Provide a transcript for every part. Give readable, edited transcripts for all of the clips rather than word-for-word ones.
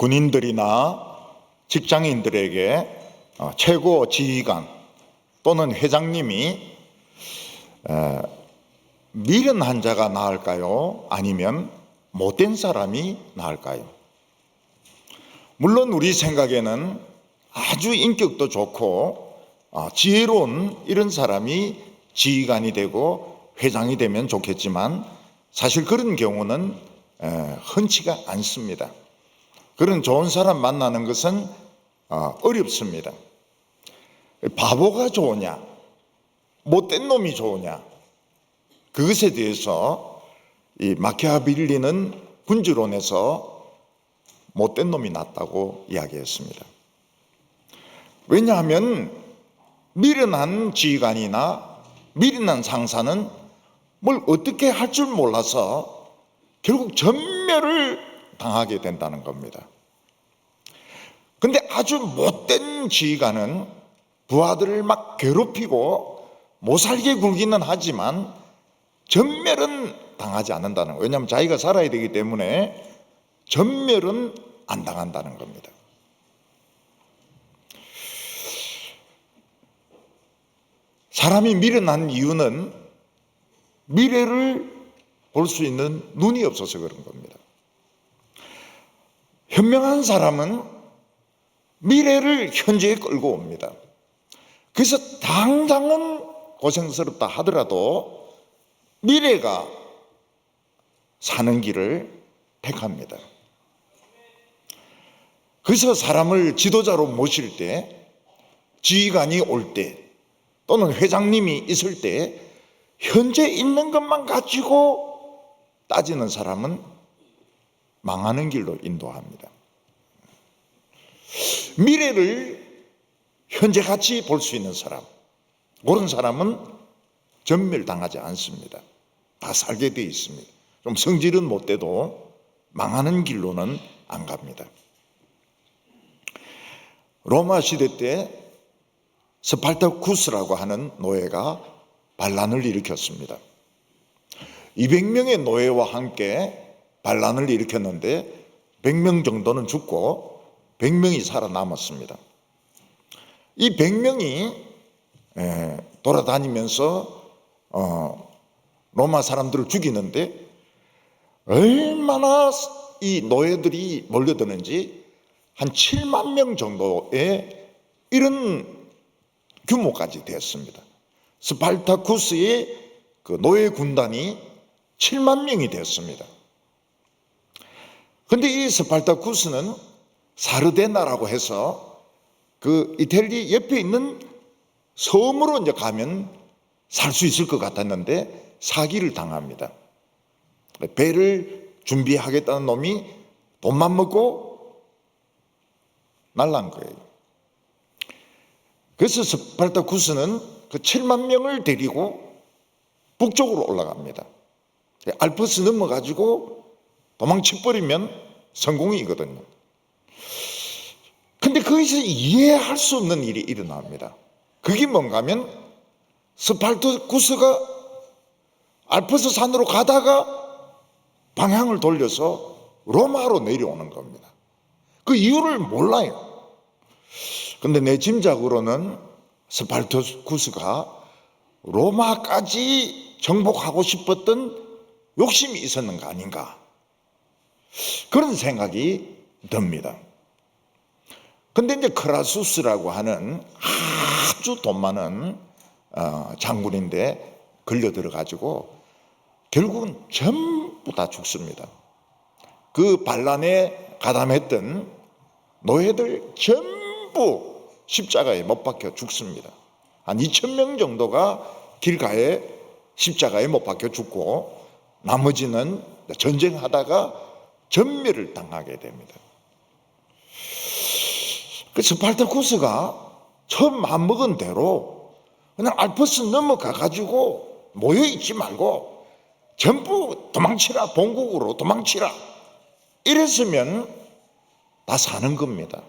군인들이나 직장인들에게 최고 지휘관 또는 회장님이 미련한 자가 나을까요? 아니면 못된 사람이 나을까요? 물론 우리 생각에는 아주 인격도 좋고 지혜로운 이런 사람이 지휘관이 되고 회장이 되면 좋겠지만 사실 그런 경우는 흔치가 않습니다. 그런 좋은 사람 만나는 것은 어렵습니다. 바보가 좋으냐, 못된 놈이 좋으냐, 그것에 대해서 이 마키아벨리는 군주론에서 못된 놈이 낫다고 이야기했습니다. 왜냐하면 미련한 지휘관이나 미련한 상사는 뭘 어떻게 할 줄 몰라서 결국 전멸을 당하게 된다는 겁니다. 근데 아주 못된 지휘관은 부하들을 막 괴롭히고 못살게 굴기는 하지만 전멸은 당하지 않는다는 거예요. 왜냐하면 자기가 살아야 되기 때문에 전멸은 안 당한다는 겁니다. 사람이 미련한 이유는 미래를 볼 수 있는 눈이 없어서 그런 겁니다. 현명한 사람은 미래를 현재에 끌고 옵니다. 그래서 당장은 고생스럽다 하더라도 미래가 사는 길을 택합니다. 그래서 사람을 지도자로 모실 때, 지휘관이 올 때, 또는 회장님이 있을 때 현재 있는 것만 가지고 따지는 사람은 망하는 길로 인도합니다. 미래를 현재같이 볼 수 있는 사람, 그런 사람은 전멸당하지 않습니다. 다 살게 돼 있습니다. 좀 성질은 못 돼도 망하는 길로는 안 갑니다. 로마 시대 때 스파르타쿠스라고 하는 노예가 반란을 일으켰습니다. 200명의 노예와 함께 반란을 일으켰는데 100명 정도는 죽고 100명이 살아남았습니다. 이 100명이 돌아다니면서 로마 사람들을 죽이는데 얼마나 이 노예들이 몰려드는지 한 7만 명 정도의 이런 규모까지 됐습니다. 스파르타쿠스의 그 노예 군단이 7만 명이 됐습니다. 그런데 이 스파르타쿠스는 사르데나라고 해서 그 이탈리 옆에 있는 섬으로 이제 가면 살 수 있을 것 같았는데 사기를 당합니다. 배를 준비하겠다는 놈이 돈만 먹고 날란 거예요. 그래서 스파르타쿠스는 그 7만 명을 데리고 북쪽으로 올라갑니다. 알프스 넘어가지고 도망쳐버리면 성공이거든요. 근데 거기서 이해할 수 없는 일이 일어납니다. 그게 뭔가 하면 스파르타쿠스가 알프스 산으로 가다가 방향을 돌려서 로마로 내려오는 겁니다. 그 이유를 몰라요. 근데 내 짐작으로는 스파르타쿠스가 로마까지 정복하고 싶었던 욕심이 있었는 거 아닌가, 그런 생각이 듭니다. 근데 이제 크라수스라고 하는 아주 돈 많은 장군인데 걸려들어 가지고 결국은 전부 다 죽습니다. 그 반란에 가담했던 노예들 전부 십자가에 못 박혀 죽습니다. 한 2,000명 정도가 길가에 십자가에 못 박혀 죽고 나머지는 전쟁하다가 전멸을 당하게 됩니다. 그 스파르타쿠스가 처음 마음먹은 대로 그냥 알프스 넘어가 가지고 모여있지 말고 전부 도망치라, 본국으로 도망치라 이랬으면 다 사는 겁니다.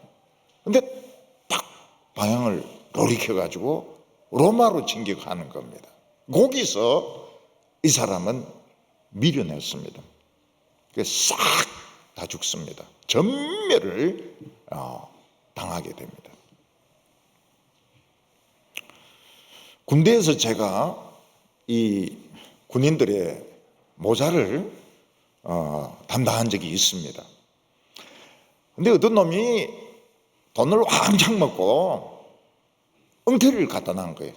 근데 딱 방향을 돌이켜 가지고 로마로 진격하는 겁니다. 거기서 이 사람은 미련했습니다. 싹 다 죽습니다. 전멸을 당하게 됩니다. 군대에서 제가 이 군인들의 모자를 담당한 적이 있습니다. 근데 어떤 놈이 돈을 왕창 먹고 엉터리를 갖다 놔한 거예요.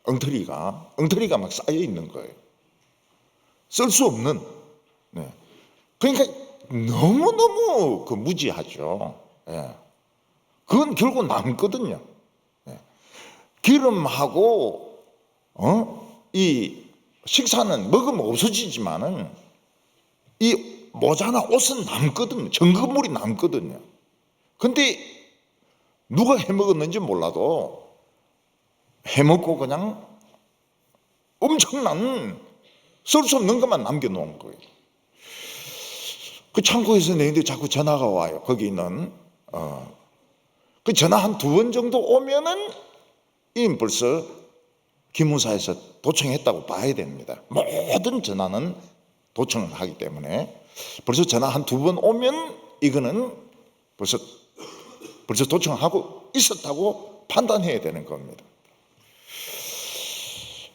엉터리가 막 쌓여 있는 거예요. 쓸 수 없는. 네. 그러니까 너무너무 무지하죠. 예. 그건 결국 남거든요. 예. 기름하고 이 식사는 먹으면 없어지지만은 이 모자나 옷은 남거든요. 전근물이 남거든요. 근데 누가 해먹었는지 몰라도 해먹고 그냥 엄청난 쓸 수 없는 것만 남겨놓은 거예요. 그 창고에서 내는데 자꾸 전화가 와요. 거기 있는 그 전화 한 2번 정도 오면은 이 벌써 기무사에서 도청했다고 봐야 됩니다. 모든 전화는 도청을 하기 때문에 벌써 전화 한 2번 오면 이거는 벌써 도청하고 있었다고 판단해야 되는 겁니다.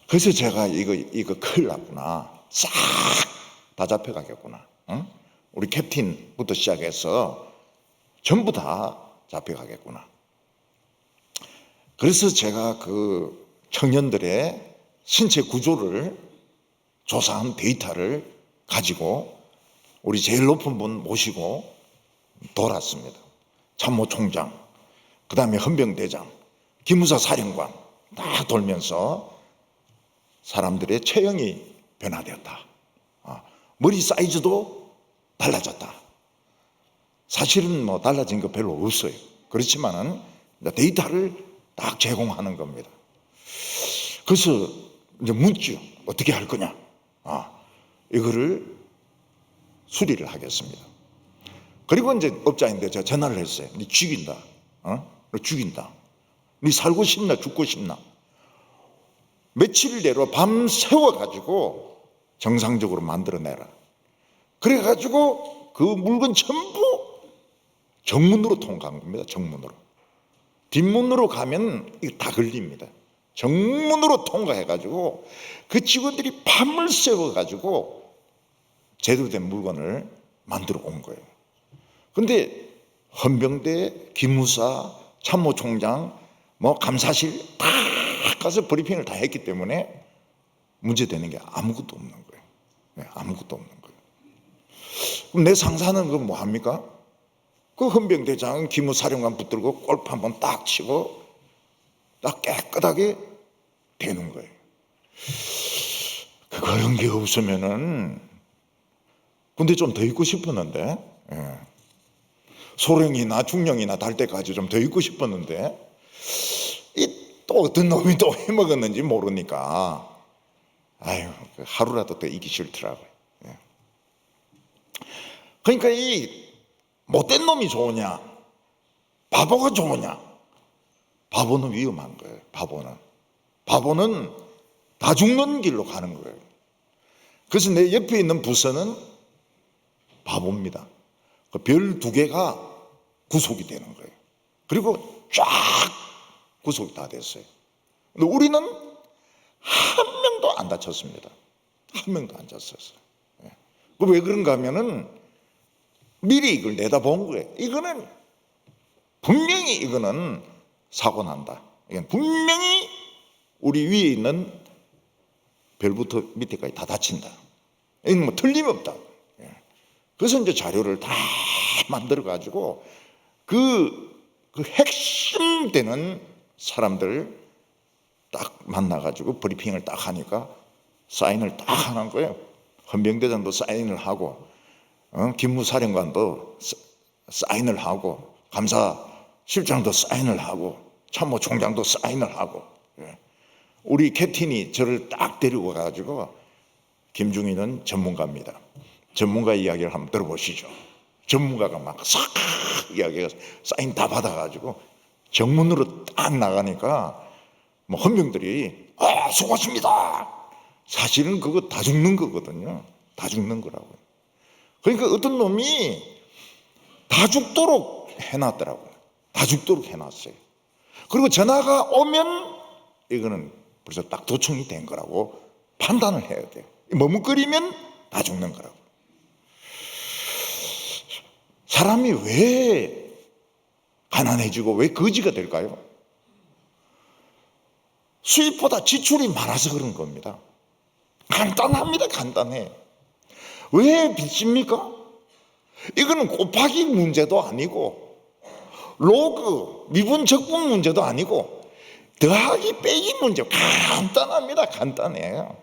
그래서 제가 이거 큰일 났구나. 싹 다 잡혀가겠구나. 응? 우리 캡틴부터 시작해서 전부 다 잡혀가겠구나. 그래서 제가 그 청년들의 신체 구조를 조사한 데이터를 가지고 우리 제일 높은 분 모시고 돌았습니다. 참모총장, 그 다음에 헌병대장, 기무사 사령관 다 돌면서 사람들의 체형이 변화되었다. 머리 사이즈도 달라졌다. 사실은 뭐 달라진 거 별로 없어요. 그렇지만은 데이터를 딱 제공하는 겁니다. 그래서 이제 묻죠. 어떻게 할 거냐? 이거를 수리를 하겠습니다. 그리고 이제 업자인데 제가 전화를 했어요. 니 죽인다. 너 죽인다. 니 살고 싶나 죽고 싶나? 며칠 내로 밤 새워가지고 정상적으로 만들어내라. 그래가지고 그 물건 전부 정문으로 통과한 겁니다. 정문으로. 뒷문으로 가면 이거 다 걸립니다. 정문으로 통과해가지고 그 직원들이 밤을 새워가지고 제대로 된 물건을 만들어 온 거예요. 근데 헌병대, 기무사, 참모총장, 감사실 다 가서 브리핑을 다 했기 때문에 문제되는 게 아무것도 없는 거예요. 네, 아무것도 없는 거예요. 그럼 내 상사는 그 뭐 합니까? 그 헌병대장, 기무사령관 붙들고 골프 한번 딱 치고 딱 깨끗하게 되는 거예요. 그런 게 없으면은 근데 좀 더 있고 싶었는데 소령이나 중령이나 달 때까지 좀 더 있고 싶었는데 또 어떤 놈이 또 해먹었는지 모르니까 하루라도 더 있기 싫더라고요. 그러니까 이 못된 놈이 좋으냐 바보가 좋으냐? 바보는 위험한 거예요. 바보는 다 죽는 길로 가는 거예요. 그래서 내 옆에 있는 부서는 바보입니다. 그 별 2개가 구속이 되는 거예요. 그리고 쫙 구속이 다 됐어요. 근데 우리는 한 명도 안 다쳤습니다. 한 명도 안 다쳤어요. 왜 그런가 하면은 미리 이걸 내다본 거예요. 이거는 분명히 이거는 사고 난다. 이건 분명히 우리 위에 있는 별부터 밑에까지 다 다친다. 이건 뭐 틀림없다. 그래서 이제 자료를 다 만들어 가지고 그 핵심 되는 사람들 딱 만나 가지고 브리핑을 딱 하니까 사인을 딱 하는 거예요. 헌병대장도 사인을 하고 기무사령관도 사인을 하고 감사실장도 사인을 하고 참모총장도 사인을 하고 우리 캡틴이 저를 딱 데리고 가가지고 김중희는 전문가입니다. 전문가 이야기를 한번 들어보시죠. 전문가가 막 싹 이야기해서 사인 다 받아가지고 정문으로 딱 나가니까 뭐 헌병들이 수고하십니다. 사실은 그거 다 죽는 거거든요. 다 죽는 거라고요. 그러니까 어떤 놈이 다 죽도록 해놨더라고요. 다 죽도록 해놨어요. 그리고 전화가 오면 이거는 벌써 딱 도청이 된 거라고 판단을 해야 돼요. 머뭇거리면 다 죽는 거라고. 사람이 왜 가난해지고 왜 거지가 될까요? 수입보다 지출이 많아서 그런 겁니다. 간단합니다. 간단해. 왜 빚집니까? 이거는 곱하기 문제도 아니고 로그, 미분 적분 문제도 아니고 더하기 빼기 문제. 간단합니다. 간단해요.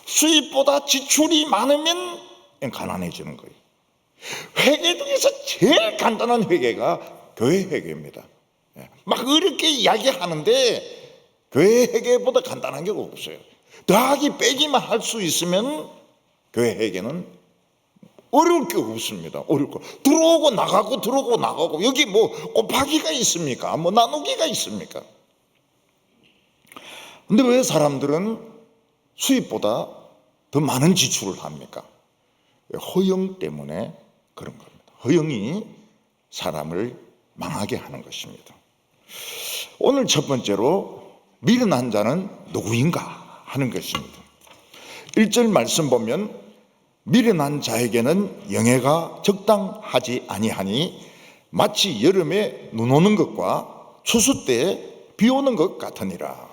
수입보다 지출이 많으면 가난해지는 거예요. 회계 중에서 제일 간단한 회계가 교회 회계입니다. 막 어렵게 이야기하는데 교회 회계보다 간단한 게 없어요. 더하기 빼기만 할 수 있으면 교회 회계는 어려울 게 없습니다. 어려울 거. 들어오고 나가고 들어오고 나가고 여기 뭐 곱하기가 있습니까? 뭐 나누기가 있습니까? 근데 왜 사람들은 수입보다 더 많은 지출을 합니까? 허영 때문에 그런 겁니다. 허영이 사람을 망하게 하는 것입니다. 오늘 첫 번째로 미련한 자는 누구인가 하는 것입니다. 1절 말씀 보면 미련한 자에게는 영예가 적당하지 아니하니 마치 여름에 눈 오는 것과 추수 때에 비 오는 것 같으니라.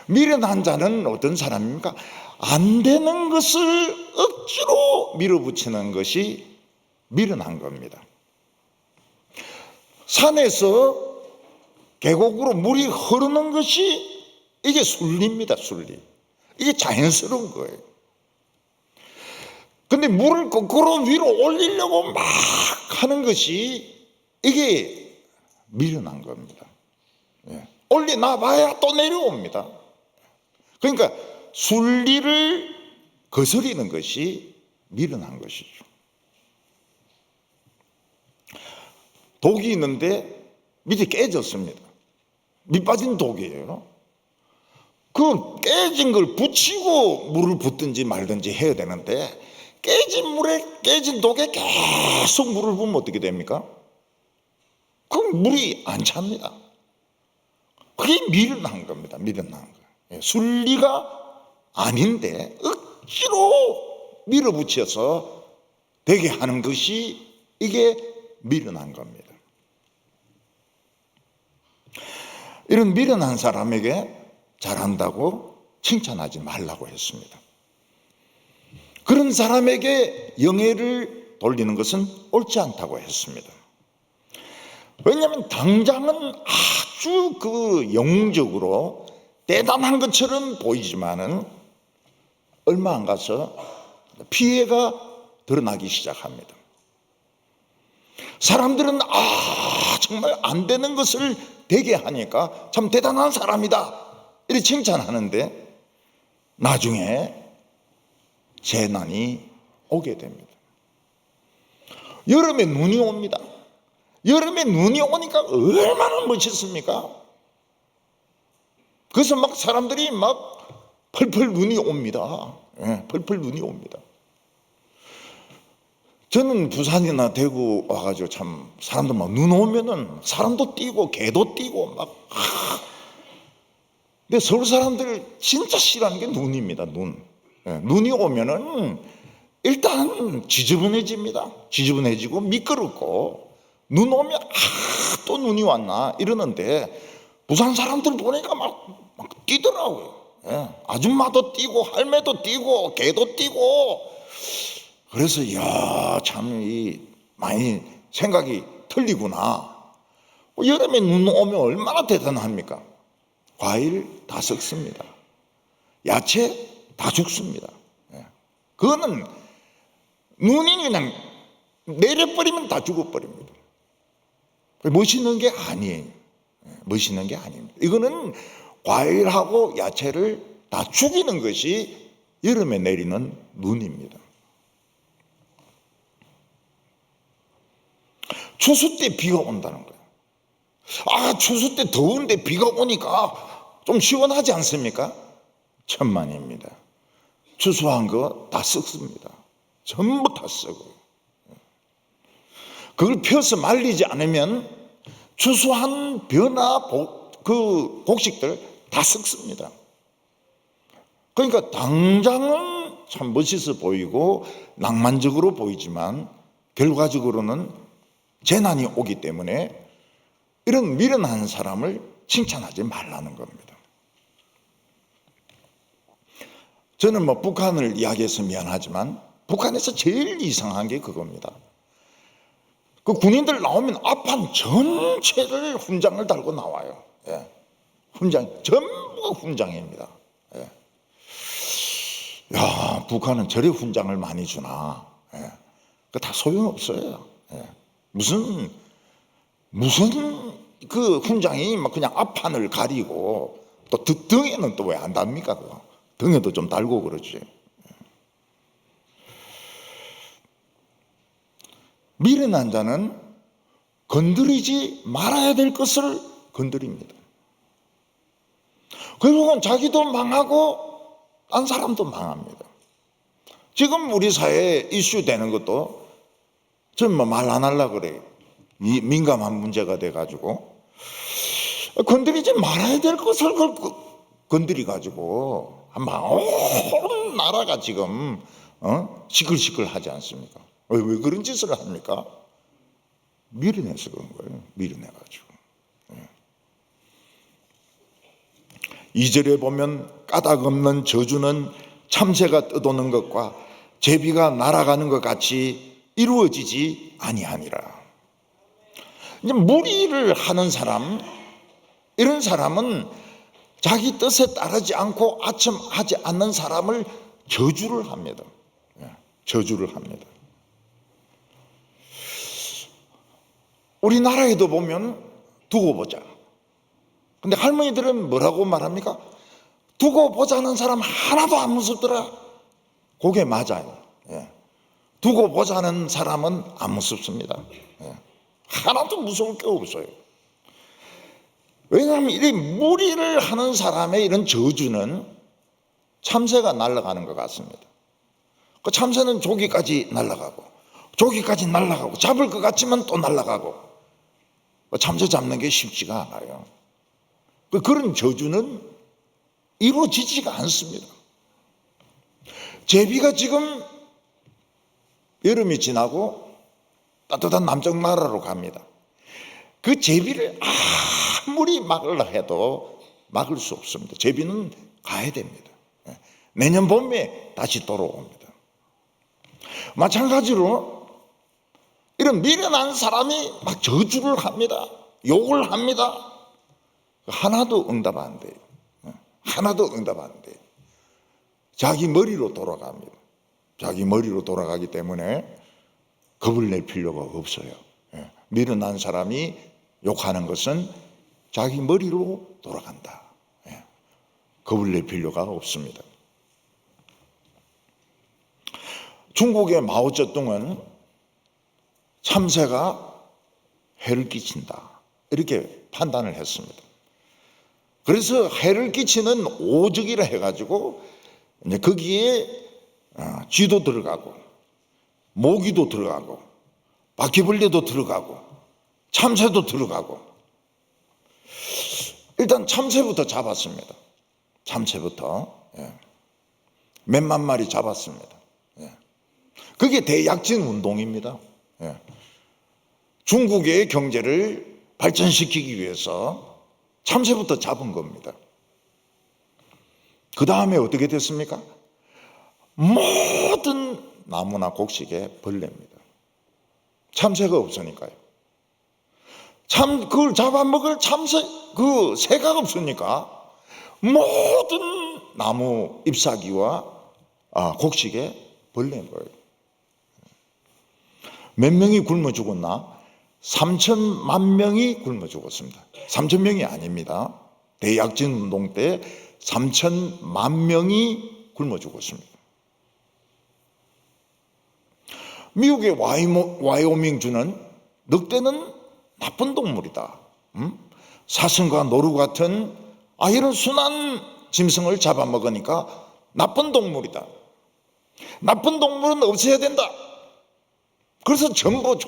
미련한 자는 어떤 사람입니까? 안 되는 것을 억지로 밀어붙이는 것이 미련한 겁니다. 산에서 계곡으로 물이 흐르는 것이 이게 순리입니다. 순리. 이게 자연스러운 거예요. 근데 물을 거꾸로 위로 올리려고 막 하는 것이 이게 미련한 겁니다. 올려놔 봐야 또 내려옵니다. 그러니까 순리를 거스리는 것이 미련한 것이죠. 독이 있는데 밑에 깨졌습니다. 밑 빠진 독이에요. 그 깨진 걸 붙이고 물을 붓든지 말든지 해야 되는데 깨진 물에 깨진 독에 계속 물을 부으면 어떻게 됩니까? 그럼 물이 안 찹니다. 그게 미련한 겁니다. 미련한 거예요. 순리가 아닌데 억지로 밀어붙여서 되게 하는 것이 이게 미련한 겁니다. 이런 미련한 사람에게 잘한다고 칭찬하지 말라고 했습니다. 그런 사람에게 영예를 돌리는 것은 옳지 않다고 했습니다. 왜냐하면 당장은 아주 그 영적으로 대단한 것처럼 보이지만은 얼마 안 가서 피해가 드러나기 시작합니다. 사람들은 정말 안 되는 것을 되게 하니까 참 대단한 사람이다 이렇게 칭찬하는데 나중에 재난이 오게 됩니다. 여름에 눈이 옵니다. 여름에 눈이 오니까 얼마나 멋있습니까? 그래서 막 사람들이 막 펄펄 눈이 옵니다. 펄펄 눈이 옵니다. 저는 부산이나 대구 와가지고 참 사람들 막 눈 오면은 사람도 뛰고 개도 뛰고 막. 근데 서울 사람들 진짜 싫어하는 게 눈입니다. 눈. 눈이 오면은 일단 지저분해집니다. 지저분해지고 미끄럽고 눈 오면 또 눈이 왔나 이러는데 부산 사람들 보니까 막 뛰더라고요. 아줌마도 뛰고 할매도 뛰고 개도 뛰고 그래서 참 많이 생각이 틀리구나. 여름에 눈 오면 얼마나 대단합니까? 과일 다 썩습니다. 야채 다 죽습니다. 그거는 눈이 그냥 내려버리면 다 죽어버립니다. 멋있는 게 아니에요. 멋있는 게 아닙니다. 이거는 과일하고 야채를 다 죽이는 것이 여름에 내리는 눈입니다. 추수 때 비가 온다는 거예요. 추수 때 더운데 비가 오니까 좀 시원하지 않습니까? 천만입니다. 추수한 거 다 썩습니다. 전부 다 썩어요. 그걸 펴서 말리지 않으면 추수한 벼나 그 곡식들 다 썩습니다. 그러니까 당장은 참 멋있어 보이고 낭만적으로 보이지만 결과적으로는 재난이 오기 때문에 이런 미련한 사람을 칭찬하지 말라는 겁니다. 저는 북한을 이야기해서 미안하지만 북한에서 제일 이상한 게 그겁니다. 그 군인들 나오면 앞판 전체를 훈장을 달고 나와요. 예. 훈장, 전부 훈장입니다. 예. 야, 북한은 저래 훈장을 많이 주나. 예. 그 다 소용없어요. 예. 무슨 그 훈장이 막 그냥 앞판을 가리고 또 등에는 또 왜 안 답니까? 그거? 등에도 좀 달고 그러지. 미련한 자는 건드리지 말아야 될 것을 건드립니다. 결국은 자기도 망하고 딴 사람도 망합니다. 지금 우리 사회에 이슈되는 것도 전 말 안 하려고 그래요. 민감한 문제가 돼가지고 건드리지 말아야 될 것을 건드려가지고 온 나라가 지금 시끌시끌하지 않습니까? 왜 그런 짓을 합니까? 미련해서 그런 거예요. 미련해가지고. 2절에 보면 까닭 없는 저주는 참새가 떠도는 것과 제비가 날아가는 것 같이 이루어지지 아니하니라. 이제 무리를 하는 사람, 이런 사람은 자기 뜻에 따르지 않고 아첨하지 않는 사람을 저주를 합니다. 저주를 합니다. 우리나라에도 보면 두고 보자. 근데 할머니들은 뭐라고 말합니까? 두고 보자는 사람 하나도 안 무섭더라. 그게 맞아요. 예. 두고 보자는 사람은 안 무섭습니다. 예. 하나도 무서울 게 없어요. 왜냐하면 이 무리를 하는 사람의 이런 저주는 참새가 날아가는 것 같습니다. 그 참새는 조기까지 날아가고 조기까지 날아가고 잡을 것 같지만 또 날아가고 참새 잡는 게 쉽지가 않아요. 그런 저주는 이루어지지가 않습니다. 제비가 지금 여름이 지나고 따뜻한 남쪽 나라로 갑니다. 그 제비를 아무리 막으려 해도 막을 수 없습니다. 제비는 가야 됩니다. 내년 봄에 다시 돌아옵니다. 마찬가지로 이런 미련한 사람이 막 저주를 합니다. 욕을 합니다. 하나도 응답 안 돼요. 하나도 응답 안 돼요. 자기 머리로 돌아갑니다. 자기 머리로 돌아가기 때문에 겁을 낼 필요가 없어요. 미련한 사람이 욕하는 것은 자기 머리로 돌아간다. 겁을 낼 필요가 없습니다. 중국의 마오쩌둥은 참새가 해를 끼친다 이렇게 판단을 했습니다. 그래서 해를 끼치는 오적이라 해가지고 이제 거기에 쥐도 들어가고 모기도 들어가고 바퀴벌레도 들어가고 참새도 들어가고 일단 참새부터 잡았습니다. 참새부터 몇만 마리 잡았습니다. 그게 대약진 운동입니다. 중국의 경제를 발전시키기 위해서 참새부터 잡은 겁니다. 그 다음에 어떻게 됐습니까? 모든 나무나 곡식에 벌레입니다. 참새가 없으니까요. 그걸 잡아먹을 새가 없으니까 모든 나무 잎사귀와 곡식에 벌레인 거예요. 몇 명이 굶어 죽었나? 3천만 명이 굶어 죽었습니다. 3천 명이 아닙니다. 대약진 운동 때 3천만 명이 굶어 죽었습니다. 미국의 와이오밍주는 늑대는 나쁜 동물이다. 사슴과 노루 같은 이런 순한 짐승을 잡아먹으니까 나쁜 동물이다. 나쁜 동물은 없애야 된다. 그래서 전부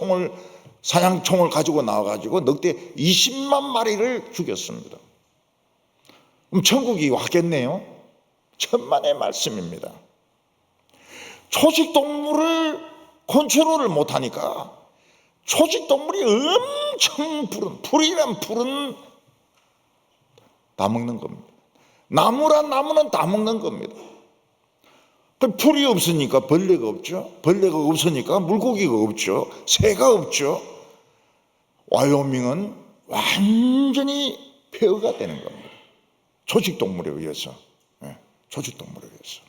사냥총을 가지고 나와가지고 늑대 20만 마리를 죽였습니다. 그럼 천국이 왔겠네요. 천만의 말씀입니다. 초식동물을 컨트롤을 못하니까 초식동물이 엄청 풀이란 풀은 다 먹는 겁니다. 나무란 나무는 다 먹는 겁니다. 풀이 없으니까 벌레가 없죠. 벌레가 없으니까 물고기가 없죠. 새가 없죠. 와이오밍은 완전히 폐허가 되는 겁니다. 초식동물에 의해서. 초식동물에 의해서.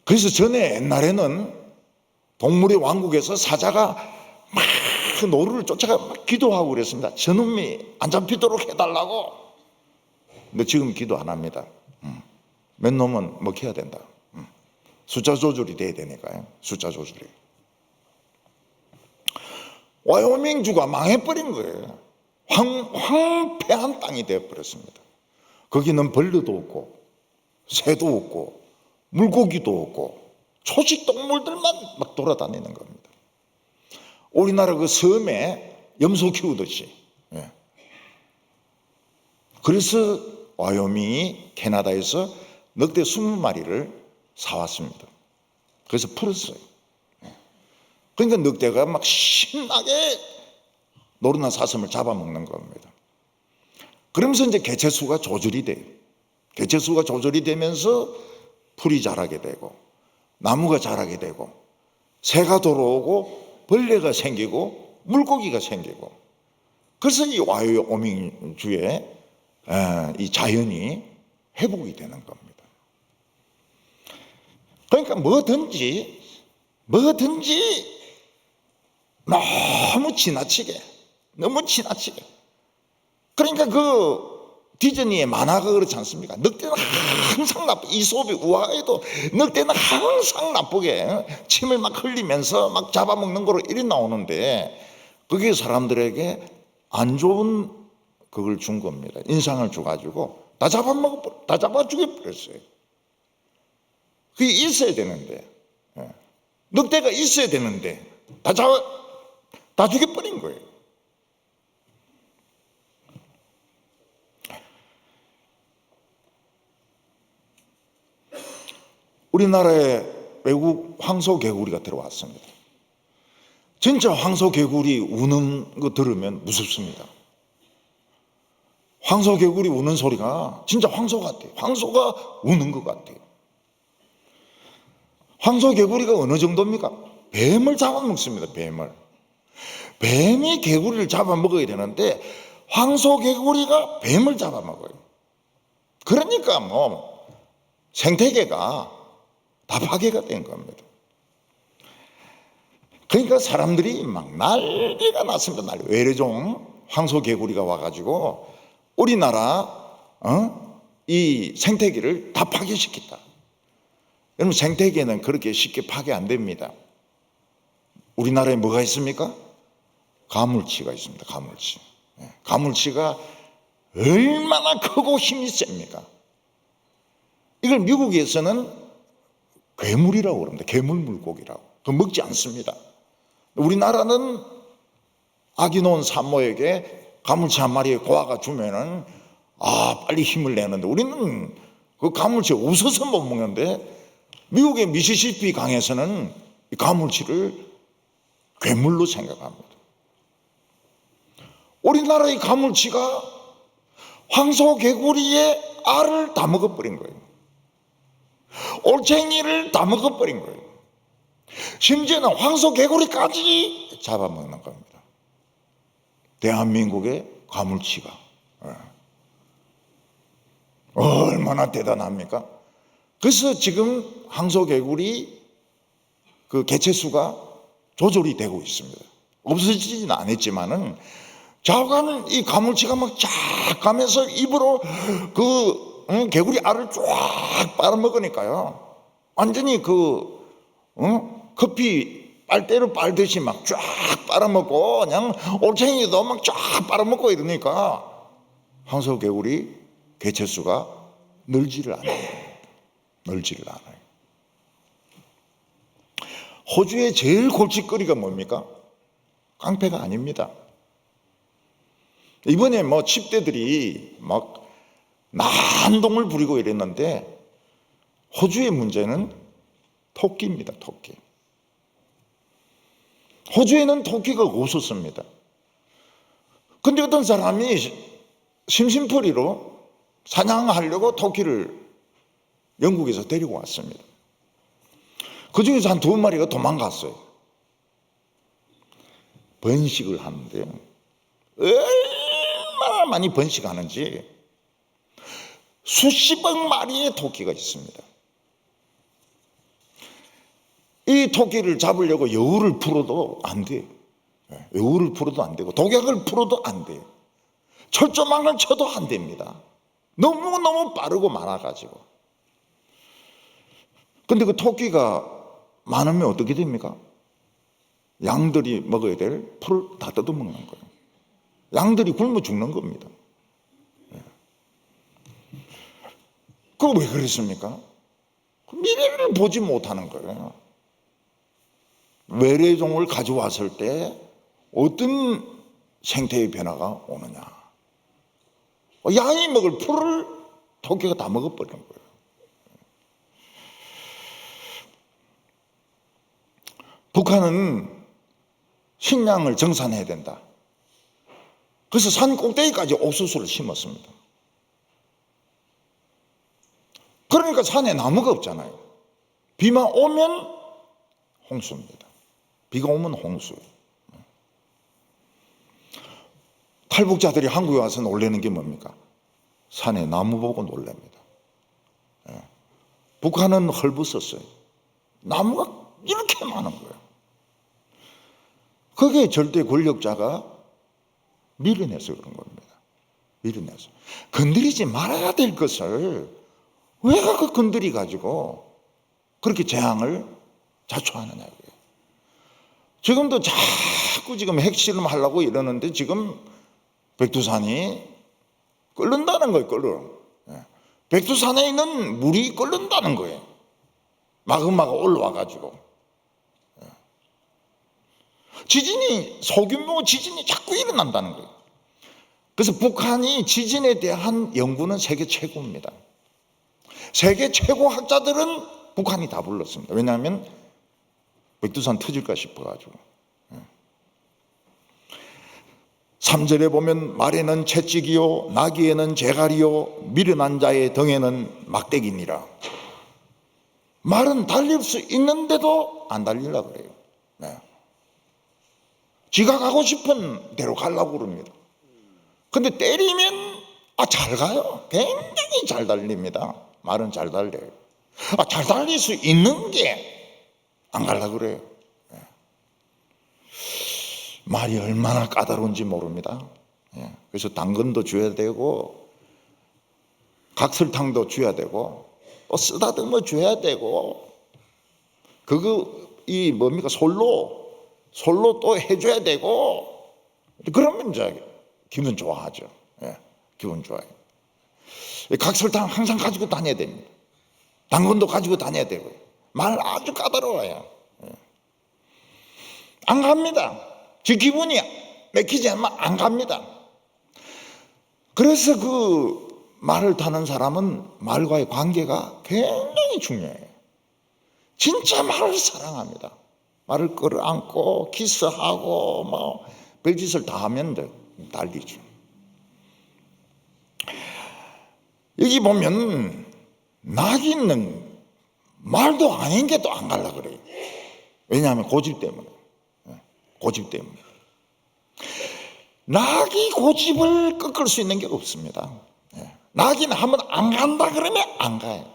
그래서 전에 옛날에는 동물의 왕국에서 사자가 막 노루를 쫓아가 막 기도하고 그랬습니다. 저놈이 안 잡히도록 해달라고. 근데 지금 기도 안 합니다. 몇 놈은 먹혀야 된다. 숫자 조절이 돼야 되니까요. 숫자 조절이. 와이오밍주가 망해버린 거예요. 황폐한 땅이 되어버렸습니다. 거기는 벌레도 없고 새도 없고 물고기도 없고 초식동물들만 막 돌아다니는 겁니다. 우리나라 그 섬에 염소 키우듯이. 그래서 와이오밍이 캐나다에서 늑대 20마리를 사왔습니다. 그래서 풀었어요. 그러니까 늑대가 막 신나게 노르나 사슴을 잡아먹는 겁니다. 그러면서 이제 개체수가 조절이 돼요. 개체수가 조절이 되면서 풀이 자라게 되고 나무가 자라게 되고 새가 들어오고 벌레가 생기고 물고기가 생기고 그래서 이 와이오밍주의 이 자연이 회복이 되는 겁니다. 그러니까 뭐든지 너무 지나치게 그러니까 그 디즈니의 만화가 그렇지 않습니까? 늑대는 항상 이솝의 우화에도 늑대는 항상 나쁘게 침을 막 흘리면서 막 잡아먹는 거로 이리 나오는데 그게 사람들에게 안 좋은 그걸 준 겁니다. 인상을 줘가지고 다 잡아 죽여버렸어요. 그게 있어야 되는데 늑대가 있어야 되는데 다 죽여버린 거예요. 우리나라에 외국 황소개구리가 들어왔습니다. 진짜 황소개구리 우는 거 들으면 무섭습니다. 황소개구리 우는 소리가 진짜 황소 같아요. 황소가 우는 것 같아요. 황소개구리가 어느 정도입니까? 뱀을 잡아먹습니다. 뱀이 개구리를 잡아먹어야 되는데 황소개구리가 뱀을 잡아먹어요. 그러니까 뭐 생태계가 다 파괴가 된 겁니다. 그러니까 사람들이 막 난리가 났습니다. 외래종 황소개구리가 와가지고 우리나라 이 생태계를 다 파괴시켰다. 여러분 생태계는 그렇게 쉽게 파괴 안 됩니다. 우리나라에 뭐가 있습니까? 가물치가 있습니다. 가물치가 얼마나 크고 힘이 셉니까? 이걸 미국에서는 괴물이라고 그럽니다. 괴물 물고기라고. 그 먹지 않습니다. 우리나라는 아기 놓은 산모에게 가물치 한 마리에 고아가 주면은 빨리 힘을 내는데 우리는 그 가물치 웃어서 못 먹는데 미국의 미시시피 강에서는 이 가물치를 괴물로 생각합니다. 우리나라의 가물치가 황소개구리의 알을 다 먹어버린 거예요. 올챙이를 다 먹어버린 거예요. 심지어는 황소개구리까지 잡아먹는 겁니다. 대한민국의 가물치가 얼마나 대단합니까? 그래서 지금 황소개구리 그 개체수가 조절이 되고 있습니다. 없어지지는 않았지만은 좌우간 이 가물치가 막 쫙 가면서 입으로 그 개구리 알을 쫙 빨아먹으니까요. 완전히 커피 빨대로 빨듯이 막 쫙 빨아먹고 그냥 올챙이도 막 쫙 빨아먹고 이러니까 황소개구리 개체수가 늘지를 않아요. 호주의 제일 골칫거리가 뭡니까? 깡패가 아닙니다. 이번에 뭐 칩대들이 막 난동을 부리고 이랬는데 호주의 문제는 토끼입니다. 토끼. 호주에는 토끼가 없었습니다. 근데 어떤 사람이 심심풀이로 사냥하려고 토끼를 영국에서 데리고 왔습니다. 그 중에서 한 2마리가 도망갔어요. 번식을 하는데요. 얼마나 많이 번식하는지 수십억 마리의 토끼가 있습니다. 이 토끼를 잡으려고 여우를 풀어도 안 돼요. 여우를 풀어도 안 되고 독약을 풀어도 안 돼요. 철조망을 쳐도 안 됩니다. 너무너무 빠르고 많아가지고. 근데 그 토끼가 많으면 어떻게 됩니까? 양들이 먹어야 될 풀을 다 뜯어먹는 거예요. 양들이 굶어 죽는 겁니다. 그거 왜 그랬습니까? 미래를 보지 못하는 거예요. 외래종을 가져왔을 때 어떤 생태의 변화가 오느냐. 양이 먹을 풀을 토끼가 다 먹어버리는 거예요. 북한은 식량을 정산해야 된다. 그래서 산 꼭대기까지 옥수수를 심었습니다. 그러니까 산에 나무가 없잖아요. 비만 오면 홍수입니다. 비가 오면 홍수. 탈북자들이 한국에 와서 놀라는 게 뭡니까? 산에 나무 보고 놀랍니다. 북한은 헐벗었어요. 나무가 이렇게 많은 거예요. 그게 절대 권력자가 밀어내서 그런 겁니다. 밀어내서. 건드리지 말아야 될 것을 왜 그 건드리 가지고 그렇게 재앙을 자초하느냐고요. 지금도 자꾸 지금 핵실험 하려고 이러는데 지금 백두산이 끓는다는 거예요. 끓어. 백두산에 있는 물이 끓는다는 거예요. 마그마가 올라와 가지고. 지진이, 소규모 지진이 자꾸 일어난다는 거예요. 그래서 북한이 지진에 대한 연구는 세계 최고입니다. 세계 최고 학자들은 북한이 다 불렀습니다. 왜냐하면 백두산 터질까 싶어가지고. 3절에 보면 말에는 채찍이요 나귀에는 재갈이요 미련한 자의 등에는 막대기니라. 말은 달릴 수 있는데도 안 달리려고 그래요. 지가 가고 싶은 대로 가려고 그럽니다. 근데 때리면 잘 가요. 굉장히 잘 달립니다. 말은 잘 달려요. 잘 달릴 수 있는 게 안 가려고 그래요. 말이 얼마나 까다로운지 모릅니다. 그래서 당근도 줘야 되고 각설탕도 줘야 되고 또 쓰다듬어 줘야 되고 이 뭡니까 솔로 또 해줘야 되고 그러면 이제 기분 좋아하죠. 기분 좋아요. 각설탕 항상 가지고 다녀야 됩니다. 당근도 가지고 다녀야 되고요. 말 아주 까다로워요. 안 갑니다. 제 기분이 맥히지 않으면 안 갑니다. 그래서 그 말을 타는 사람은 말과의 관계가 굉장히 중요해요. 진짜 말을 사랑합니다. 말을 끌어안고 키스하고 뭐 별짓을 다 하면 달리죠. 여기 보면 나귀는 말도 아닌 게 또 안 가려고 그래요. 왜냐하면 고집 때문에. 고집 때문에. 나귀 고집을 꺾을 수 있는 게 없습니다. 나귀는 한번 안 간다 그러면 안 가요.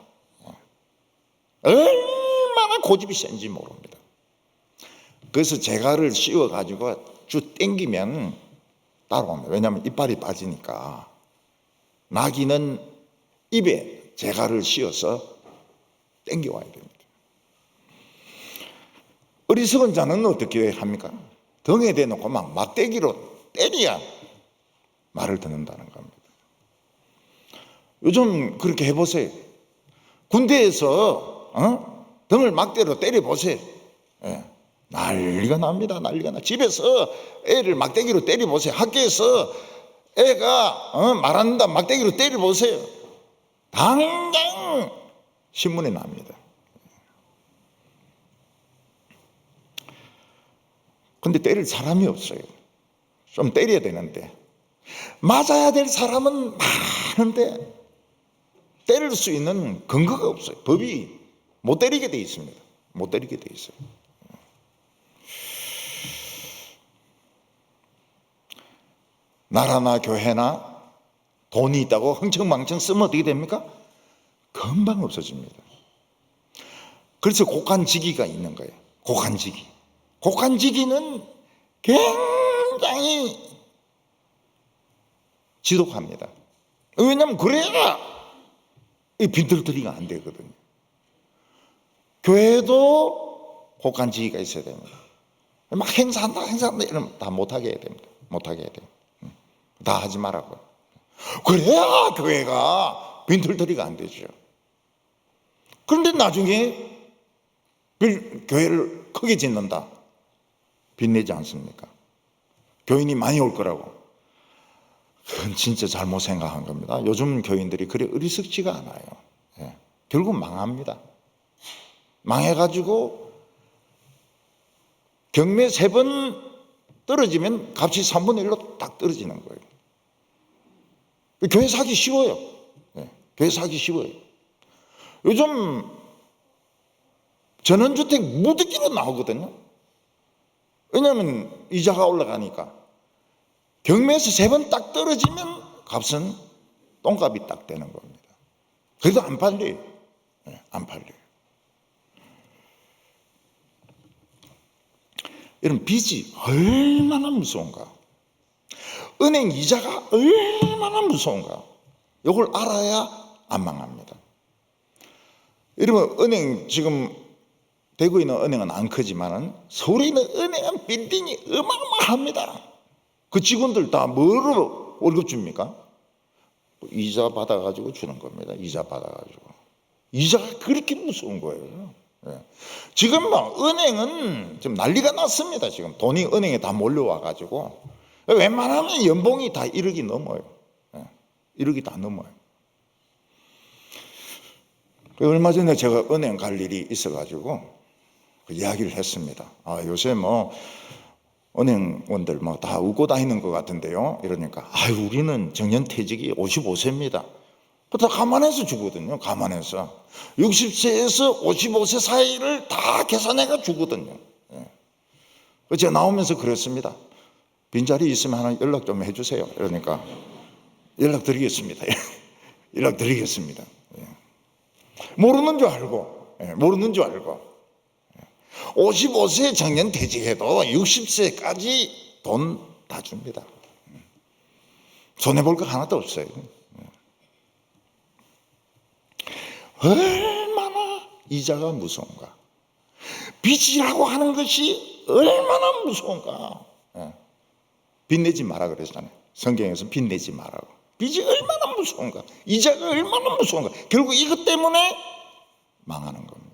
얼마나 고집이 센지 모릅니다. 그래서 재갈을 씌워가지고 쭉 당기면 따라옵니다. 왜냐하면 이빨이 빠지니까. 나귀는 입에 재갈을 씌워서 당겨와야 됩니다. 어리석은 자는 어떻게 합니까? 등에 대놓고 막 막대기로 때려야 말을 듣는다는 겁니다. 요즘 그렇게 해보세요. 군대에서 등을 막대로 때려보세요. 예. 난리가 납니다. 난리가 나. 집에서 애를 막대기로 때려보세요. 학교에서 애가 말한다 막대기로 때려보세요. 당장 신문에 납니다. 근데 때릴 사람이 없어요. 좀 때려야 되는데, 맞아야 될 사람은 많은데 때릴 수 있는 근거가 없어요. 법이 못 때리게 돼 있습니다. 못 때리게 돼 있어요. 나라나 교회나 돈이 있다고 흥청망청 쓰면 어떻게 됩니까? 금방 없어집니다. 그래서 곡간지기가 있는 거예요. 곡간지기. 곡간지기는 굉장히 지독합니다. 왜냐하면 그래야 이 빈털터리가 안 되거든요. 교회도 곡간지기가 있어야 됩니다. 막 행사한다 이러면 다 못하게 해야 됩니다. 못하게 해야 돼요. 다 하지 말라고. 그래야 교회가 빈털터리가 안 되죠. 그런데 나중에 교회를 크게 짓는다. 빚내지 않습니까? 교인이 많이 올 거라고. 그건 진짜 잘못 생각한 겁니다. 요즘 교인들이 그리 어리석지가 않아요. 예. 결국 망합니다. 망해가지고 경매 3번 떨어지면 값이 3분의 1로 딱 떨어지는 거예요. 교회 사기 쉬워요. 예. 교회 사기 쉬워요. 요즘 전원주택 무더기로 나오거든요. 왜냐하면 이자가 올라가니까. 경매에서 3번 딱 떨어지면 값은 똥값이 딱 되는 겁니다. 그래도 안 팔려요. 네, 안 팔려요. 이런 빚이 얼마나 무서운가. 은행 이자가 얼마나 무서운가. 이걸 알아야 안 망합니다. 여러분, 은행 지금 대구에 있는 은행은 안 크지만은 서울에 있는 은행은 빌딩이 어마어마합니다. 그 직원들 다 뭐로 월급 줍니까? 이자 받아가지고 주는 겁니다. 이자 받아가지고. 이자가 그렇게 무서운 거예요. 예. 지금 막 은행은 지금 난리가 났습니다. 지금 돈이 은행에 다 몰려와가지고 웬만하면 연봉이 다 1억이 넘어요. 예. 1억이 다 넘어요. 얼마 전에 제가 은행 갈 일이 있어가지고 그 이야기를 했습니다. 아, 요새 뭐 은행원들 뭐 다 웃고 다니는 것 같은데요. 이러니까 우리는 정년퇴직이 55세입니다. 다 감안해서 주거든요. 감안해서 60세에서 55세 사이를 다 계산해가 주거든요. 예. 제가 나오면서 그랬습니다. 빈자리 있으면 하나 연락 좀 해주세요. 이러니까 연락드리겠습니다. 연락드리겠습니다. 예. 모르는 줄 알고, 예. 모르는 줄 알고. 55세 정년퇴직해도 60세까지 돈 다 줍니다. 손해볼 거 하나도 없어요. 얼마나 이자가 무서운가. 빚이라고 하는 것이 얼마나 무서운가. 빚내지 마라 그랬잖아요. 성경에서 빚내지 마라고. 빚이 얼마나 무서운가. 이자가 얼마나 무서운가. 결국 이것 때문에 망하는 겁니다.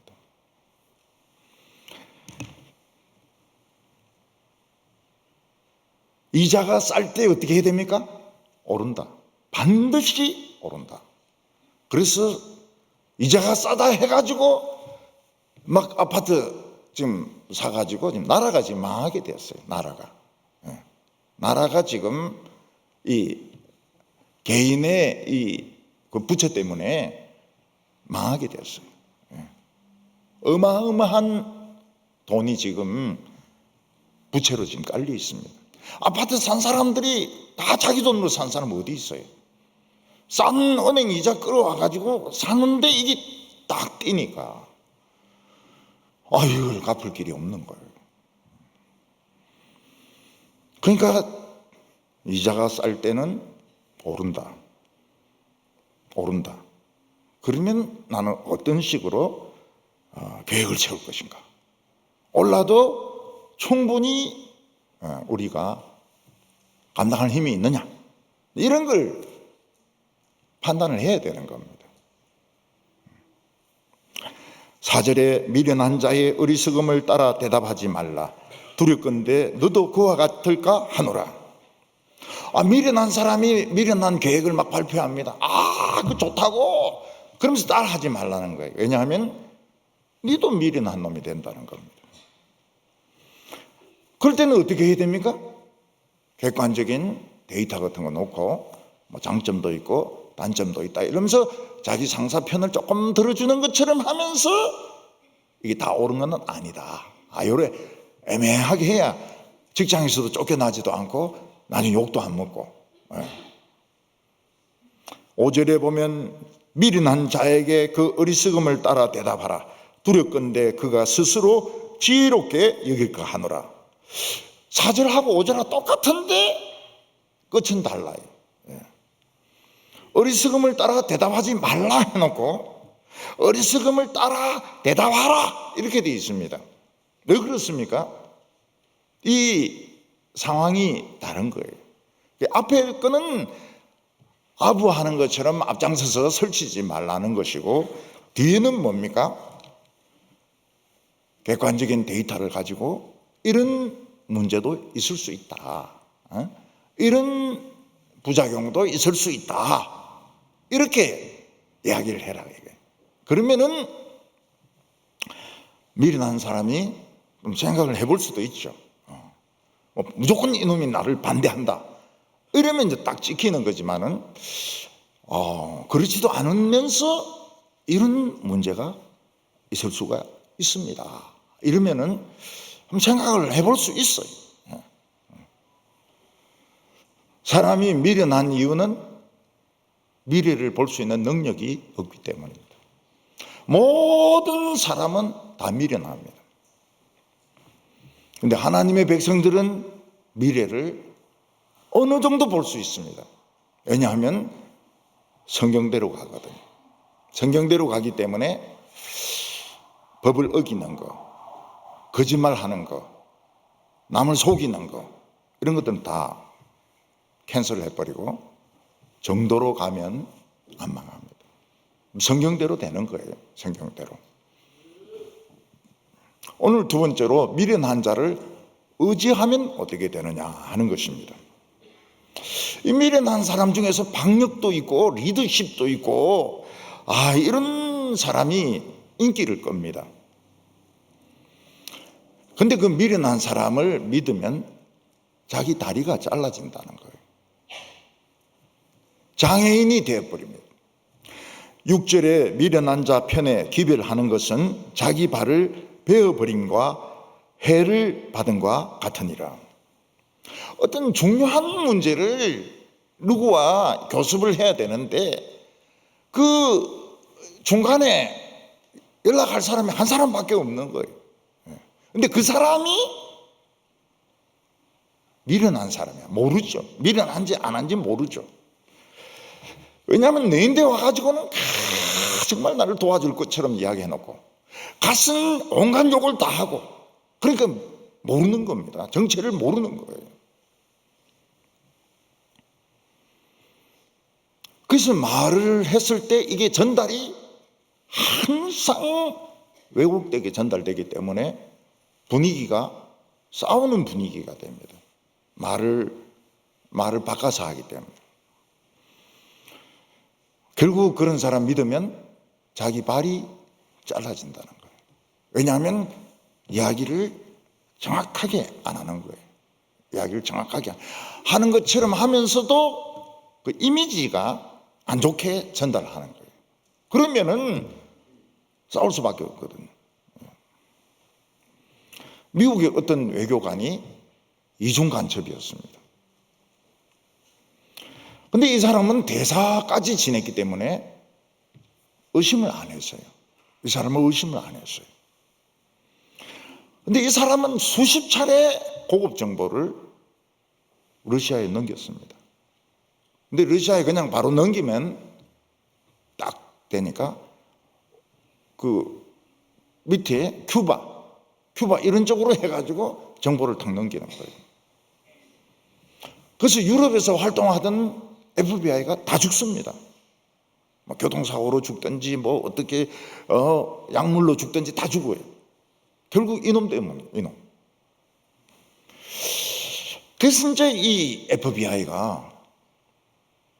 이자가 쌀 때 어떻게 해야 됩니까? 오른다. 반드시 오른다. 그래서 이자가 싸다 해가지고 막 아파트 지금 사가지고 지금 나라가 지금 망하게 되었어요. 나라가. 예. 나라가 지금 이 개인의 그 부채 때문에 망하게 되었어요. 예. 어마어마한 돈이 지금 부채로 지금 깔려 있습니다. 아파트 산 사람들이 다 자기 돈으로 산 사람 어디 있어요? 싼 은행 이자 끌어와가지고 사는데 이게 딱 뛰니까 이걸 갚을 길이 없는 거예요. 그러니까 이자가 쌀 때는 오른다. 오른다. 그러면 나는 어떤 식으로 계획을 세울 것인가? 올라도 충분히 우리가 감당할 힘이 있느냐, 이런 걸 판단을 해야 되는 겁니다. 4절에 미련한 자의 어리석음을 따라 대답하지 말라. 두렵건대 너도 그와 같을까 하노라. 미련한 사람이 미련한 계획을 막 발표합니다. 그 좋다고 그러면서 따라하지 말라는 거예요. 왜냐하면 니도 미련한 놈이 된다는 겁니다. 그럴 때는 어떻게 해야 됩니까? 객관적인 데이터 같은 거 놓고 장점도 있고 단점도 있다 이러면서 자기 상사 편을 조금 들어주는 것처럼 하면서 이게 다 옳은 건 아니다. 요래 애매하게 해야 직장에서도 쫓겨나지도 않고 나중에 욕도 안 먹고. 5절에 보면 미련한 자에게 그 어리석음을 따라 대답하라. 두렵건대 그가 스스로 지혜롭게 여길까 하노라. 4절하고 5절하고 똑같은데 끝은 달라요. 어리석음을 따라 대답하지 말라 해놓고 어리석음을 따라 대답하라 이렇게 되어 있습니다. 왜 그렇습니까? 이 상황이 다른 거예요. 앞에 거는 아부하는 것처럼 앞장서서 설치지 말라는 것이고, 뒤에는 뭡니까? 객관적인 데이터를 가지고 이런 문제도 있을 수 있다, 이런 부작용도 있을 수 있다, 이렇게 이야기를 해라. 그러면은 미련한 사람이 좀 생각을 해볼 수도 있죠. 무조건 이놈이 나를 반대한다 이러면 이제 딱 찍히는 거지만은 그렇지도 않으면서 이런 문제가 있을 수가 있습니다. 이러면은 좀 생각을 해볼 수 있어요. 사람이 미련한 이유는 미래를 볼 수 있는 능력이 없기 때문입니다. 모든 사람은 다 미련합니다. 그런데 하나님의 백성들은 미래를 어느 정도 볼 수 있습니다. 왜냐하면 성경대로 가거든요. 성경대로 가기 때문에 법을 어기는 거, 거짓말하는 거, 남을 속이는 거, 이런 것들은 다 캔슬을 해버리고 정도로 가면 안 망합니다. 성경대로 되는 거예요. 성경대로. 오늘 두 번째로 미련한 자를 의지하면 어떻게 되느냐 하는 것입니다. 이 미련한 사람 중에서 박력도 있고 리더십도 있고 이런 사람이 인기를 끕니다. 근데 그 미련한 사람을 믿으면 자기 다리가 잘라진다는 거예요. 장애인이 되어버립니다. 6절에 미련한 자 편에 기별하는 것은 자기 발을 베어버림과 해를 받음과 같으니라. 어떤 중요한 문제를 누구와 교섭을 해야 되는데 그 중간에 연락할 사람이 한 사람밖에 없는 거예요. 근데 그 사람이 미련한 사람이야. 모르죠. 미련한지 안 한지 모르죠. 왜냐하면 내인데 와가지고는 정말 나를 도와줄 것처럼 이야기해놓고 가슴 온갖 욕을 다 하고, 그러니까 모르는 겁니다. 정체를 모르는 거예요. 그래서 말을 했을 때 이게 전달이 항상 왜곡되게 전달되기 때문에 분위기가 싸우는 분위기가 됩니다. 말을 바꿔서 하기 때문에. 결국 그런 사람 믿으면 자기 발이 잘라진다는 거예요. 왜냐하면 이야기를 정확하게 안 하는 거예요. 이야기를 정확하게 하는 것처럼 하면서도 그 이미지가 안 좋게 전달하는 거예요. 그러면은 싸울 수밖에 없거든요. 미국의 어떤 외교관이 이중 간첩이었습니다. 근데 이 사람은 대사까지 지냈기 때문에 의심을 안 했어요. 이 사람은 의심을 안 했어요. 근데 이 사람은 수십 차례 고급 정보를 러시아에 넘겼습니다. 근데 러시아에 그냥 바로 넘기면 딱 되니까 그 밑에 큐바 이런 쪽으로 해가지고 정보를 탁 넘기는 거예요. 그래서 유럽에서 활동하던 FBI가 다 죽습니다. 뭐 교통사고로 죽든지 뭐 어떻게 약물로 죽든지 다 죽어요. 결국 이놈 때문에, 이놈. 그래서 이제 이 FBI가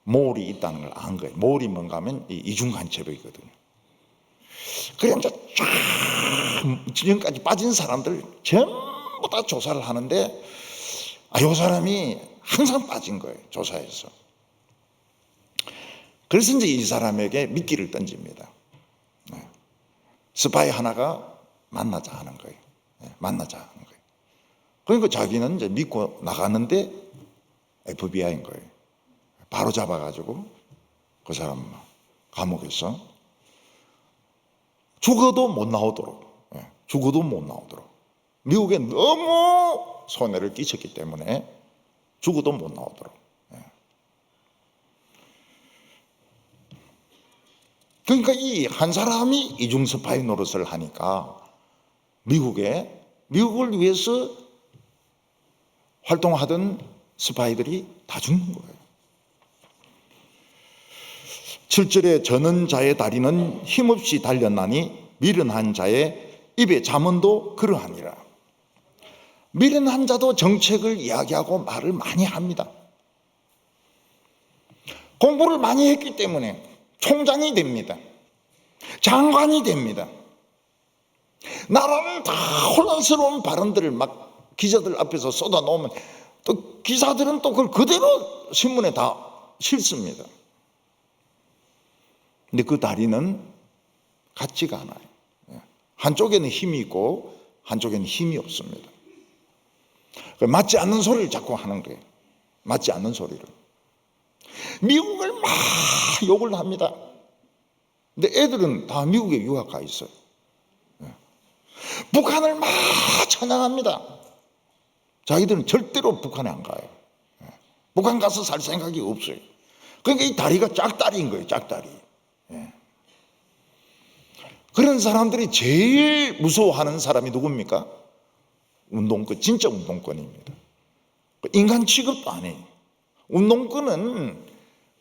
몰이 있다는 걸 안 거예요. 몰이 뭔가 하면 이중 간첩이거든요. 그래 이제 쫙 지금까지 빠진 사람들 전부 다 조사를 하는데 이 사람이 항상 빠진 거예요. 조사에서. 그래서 이제 이 사람에게 미끼를 던집니다. 스파이 하나가 만나자 하는 거예요. 만나자 하는 거예요. 그러니까 자기는 이제 믿고 나갔는데 FBI인 거예요. 바로 잡아가지고 그 사람 감옥에서 죽어도 못 나오도록, 죽어도 못 나오도록. 미국에 너무 손해를 끼쳤기 때문에 죽어도 못 나오도록. 그러니까 이 한 사람이 이중 스파이 노릇을 하니까 미국을 위해서 활동하던 스파이들이 다 죽는 거예요. 7절에 저는 자의 다리는 힘없이 달렸나니 미련한 자의 입의 잠언도 그러하니라. 미련한 자도 정책을 이야기하고 말을 많이 합니다. 공부를 많이 했기 때문에 총장이 됩니다. 장관이 됩니다. 나라는 다 혼란스러운 발언들을 막 기자들 앞에서 쏟아놓으면 또 기사들은 또 그걸 그대로 신문에 다 실습니다. 근데 그 다리는 같지가 않아요. 한쪽에는 힘이 있고 한쪽에는 힘이 없습니다. 맞지 않는 소리를 자꾸 하는 거예요. 맞지 않는 소리를. 미국을 막 욕을 합니다. 근데 애들은 다 미국에 유학 가 있어요. 북한을 막 찬양합니다. 자기들은 절대로 북한에 안 가요. 북한 가서 살 생각이 없어요. 그러니까 이 다리가 짝다리인 거예요. 짝다리. 그런 사람들이 제일 무서워하는 사람이 누굽니까? 운동권, 진짜 운동권입니다. 인간 취급도 안 해요. 운동권은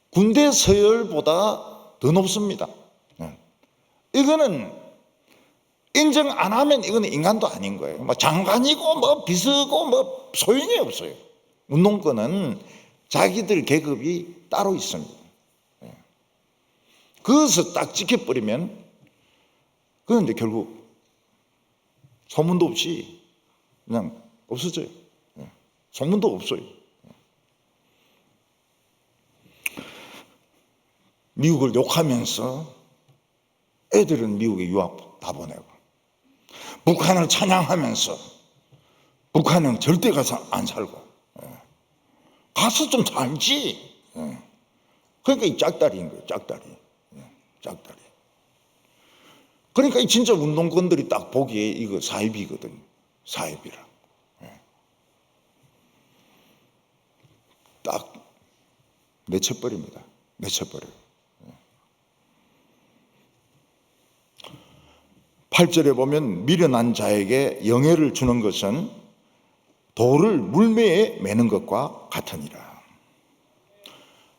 군대 서열보다 더 높습니다. 이거는 인정 안 하면 이거는 인간도 아닌 거예요. 뭐 장관이고 뭐 비서고 뭐 소용이 없어요. 운동권은 자기들 계급이 따로 있습니다. 거기서 딱 찍혀버리면 그런데 결국 소문도 없이 그냥 없어져요. 소문도 없어요. 미국을 욕하면서 애들은 미국에 유학 다 보내고 북한을 찬양하면서 북한은 절대 가서 안 살고 가서 좀 살지. 그러니까 이 짝다리인 거예요. 짝다리. 짝다리. 그러니까 이 진짜 운동권들이 딱 보기에 이거 사입이거든요. 사입이라. 딱 내쳐버립니다. 내쳐버려요. 8절에 보면 미련한 자에게 영예를 주는 것은 돌을 물매에 매는 것과 같으니라.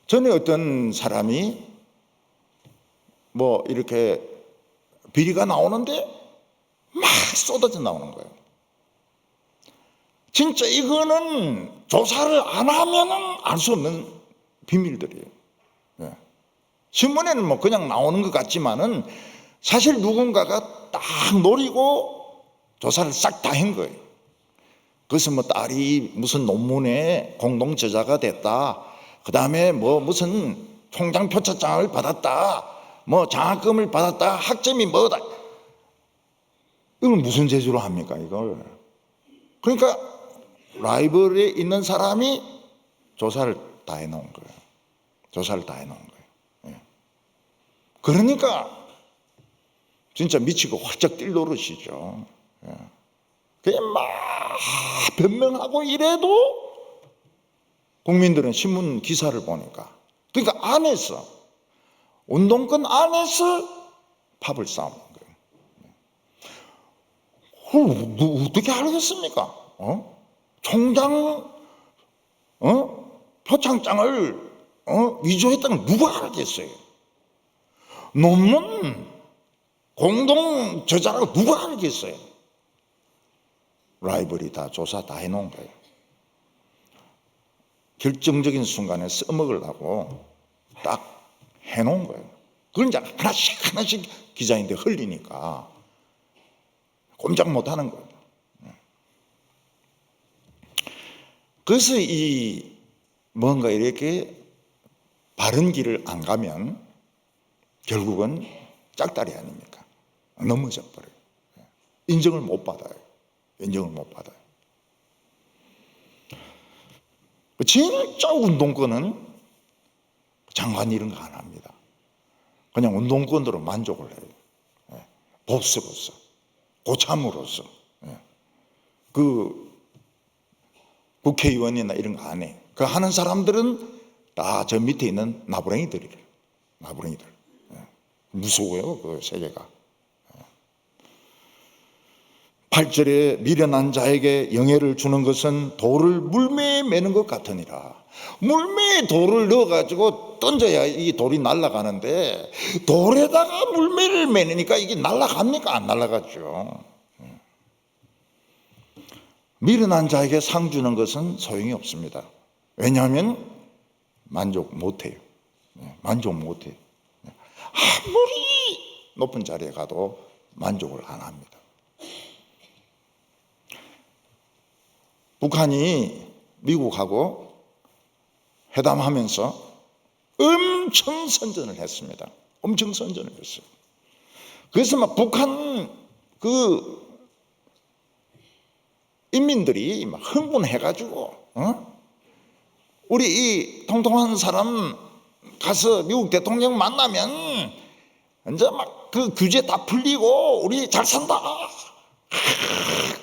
전에 어떤 사람이 뭐 이렇게 비리가 나오는데 막 쏟아져 나오는 거예요. 진짜 이거는 조사를 안 하면은 알 수 없는 비밀들이에요. 신문에는 뭐 그냥 나오는 것 같지만은 사실 누군가가 딱 노리고 조사를 싹 다 한 거예요. 그래서 뭐 딸이 무슨 논문에 공동 저자가 됐다. 그 다음에 뭐 무슨 총장 표창장을 받았다. 뭐 장학금을 받았다. 학점이 뭐다. 이걸 무슨 재주로 합니까, 이걸? 그러니까 라이벌에 있는 사람이 조사를 다 해놓은 거예요. 조사를 다 해놓은 거예요. 그러니까 진짜 미치고 활짝 뛸 노릇이죠. 그냥 막 변명하고 이래도 국민들은 신문 기사를 보니까 그러니까 안에서 운동권 안에서 팝을 싸우는 거예요. 어떻게 알겠습니까? 총장 표창장을 위조했다는 누가 알겠어요? 논문 공동 저자라고 누가 알겠어요? 라이벌이 다 조사 다 해놓은 거예요. 결정적인 순간에 써먹으려고 딱 해놓은 거예요. 그걸 이제 하나씩 기자인데 흘리니까 꼼짝 못하는 거예요. 그래서 이 뭔가 이렇게 바른 길을 안 가면 결국은 짝다리 아닙니까? 넘어져 버려요. 인정을 못 받아요. 인정을 못 받아요. 진짜 운동권은 장관 이런 거 안 합니다. 그냥 운동권으로 만족을 해요. 보스로서, 고참으로서. 그 국회의원이나 이런 거 안 해. 그 하는 사람들은 다 저 밑에 있는 나부랭이들이래요. 나부랭이들. 무서워요, 그 세계가. 8절에 미련한 자에게 영예를 주는 것은 돌을 물매에 매는 것 같으니라. 물매에 돌을 넣어가지고 던져야 이 돌이 날아가는데 돌에다가 물매를 매니까 이게 날아갑니까? 안 날아가죠. 미련한 자에게 상 주는 것은 소용이 없습니다. 왜냐하면 만족 못해요. 만족 못해요. 아무리 높은 자리에 가도 만족을 안 합니다. 북한이 미국하고 회담하면서 엄청 선전을 했습니다. 엄청 선전을 했어요. 그래서 막 북한 그 인민들이 막 흥분해가지고, 우리 이 통통한 사람 가서 미국 대통령 만나면 이제 막 그 규제 다 풀리고 우리 잘 산다.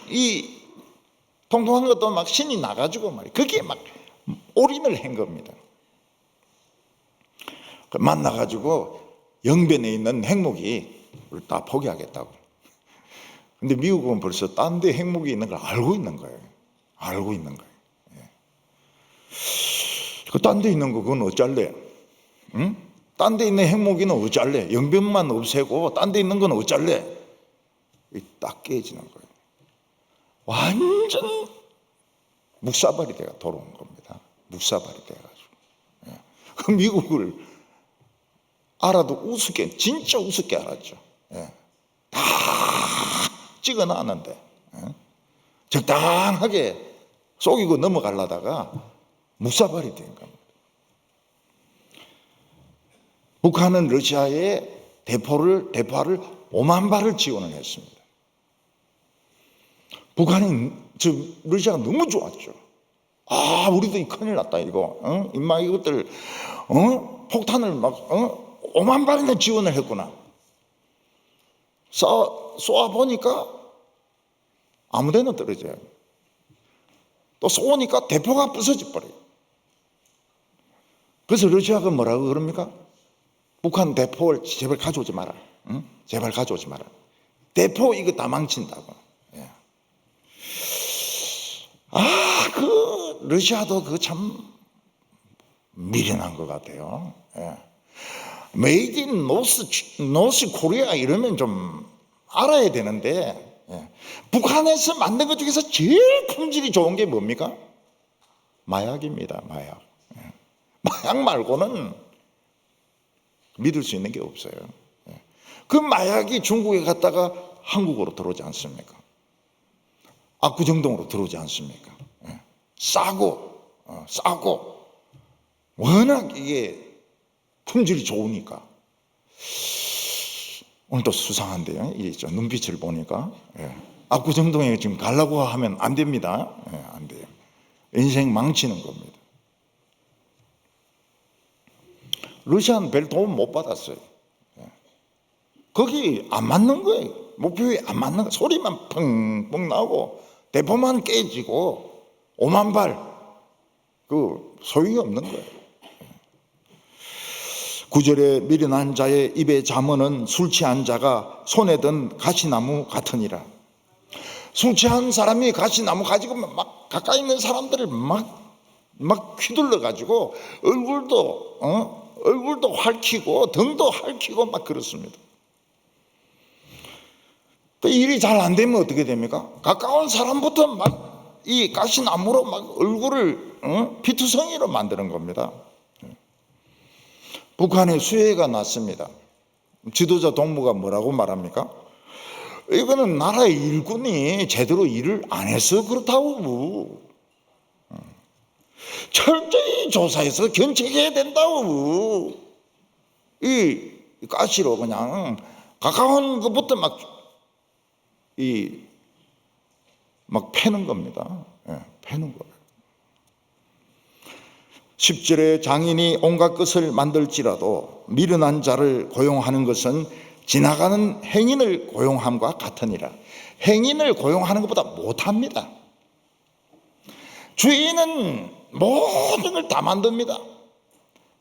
이 통통한 것도 막 신이 나가지고 말이에요. 그게 막 올인을 한 겁니다. 만나가지고 영변에 있는 핵무기를 다 포기하겠다고. 근데 미국은 벌써 딴 데 핵무기 있는 걸 알고 있는 거예요. 알고 있는 거예요. 그 딴 데 있는 거 그건 어쩔래? 응? 딴 데 있는 핵무기는 어쩔래? 영변만 없애고 딴 데 있는 건 어쩔래? 딱 깨지는 거예요. 완전 묵사발이 돼가 돌아온 겁니다. 묵사발이 돼가지고. 그 미국을 알아도 우습게, 진짜 우습게 알았죠. 다 찍어놨는데 적당하게 속이고 넘어가려다가 묵사발이 된 겁니다. 북한은 러시아에 대포를 5만 발을 지원을 했습니다. 북한이 러시아가 너무 좋았죠. 아, 우리도 큰일 났다 이거. 임마 이것들 폭탄을 막 5만 발이나 지원을 했구나. 쏘아 보니까 아무데나 떨어져요. 또 쏘니까 대포가 부서져 버려요. 그래서 러시아가 뭐라고 그럽니까? 북한 대포를 제발 가져오지 마라. 제발 가져오지 마라. 대포 이거 다 망친다고. 그 러시아도 그 참 미련한 것 같아요. 메이드 인 노스 코리아 이러면 좀 알아야 되는데, 북한에서 만든 것 중에서 제일 품질이 좋은 게 뭡니까? 마약입니다. 마약. 마약 말고는 믿을 수 있는 게 없어요. 그 마약이 중국에 갔다가 한국으로 들어오지 않습니까? 압구정동으로 들어오지 않습니까? 싸고 워낙 이게 품질이 좋으니까. 오늘 또 수상한데요. 이 눈빛을 보니까 압구정동에 지금 가려고 하면 안 됩니다. 안 돼요. 인생 망치는 겁니다. 러시아는 별 도움 못 받았어요. 거기 안 맞는 거예요. 목표에 안 맞는 거예요. 소리만 펑펑 나오고 대포만 깨지고 5만 발 그 소용이 없는 거예요. 9절에 미련한 자의 입에 잠언은 술 취한 자가 손에 든 가시나무 같으니라. 술 취한 사람이 가시나무 가지고 막 가까이 있는 사람들을 막 휘둘러 가지고 얼굴도 얼굴도 핥히고 등도 핥히고 막 그렇습니다. 또 일이 잘 안 되면 어떻게 됩니까? 가까운 사람부터 막 이 가시나무로 막 얼굴을 피투성이로 만드는 겁니다. 북한에 수해가 났습니다. 지도자 동무가 뭐라고 말합니까? 이거는 나라의 일꾼이 제대로 일을 안 해서 그렇다고. 철저히 조사해서 견책해야 된다고. 이 가시로 그냥 가까운 것부터 막 패는 겁니다. 패는 거예요. 10절에 장인이 온갖 것을 만들지라도 미련한 자를 고용하는 것은 지나가는 행인을 고용함과 같으니라. 행인을 고용하는 것보다 못합니다. 주인은 모든 걸 다 만듭니다.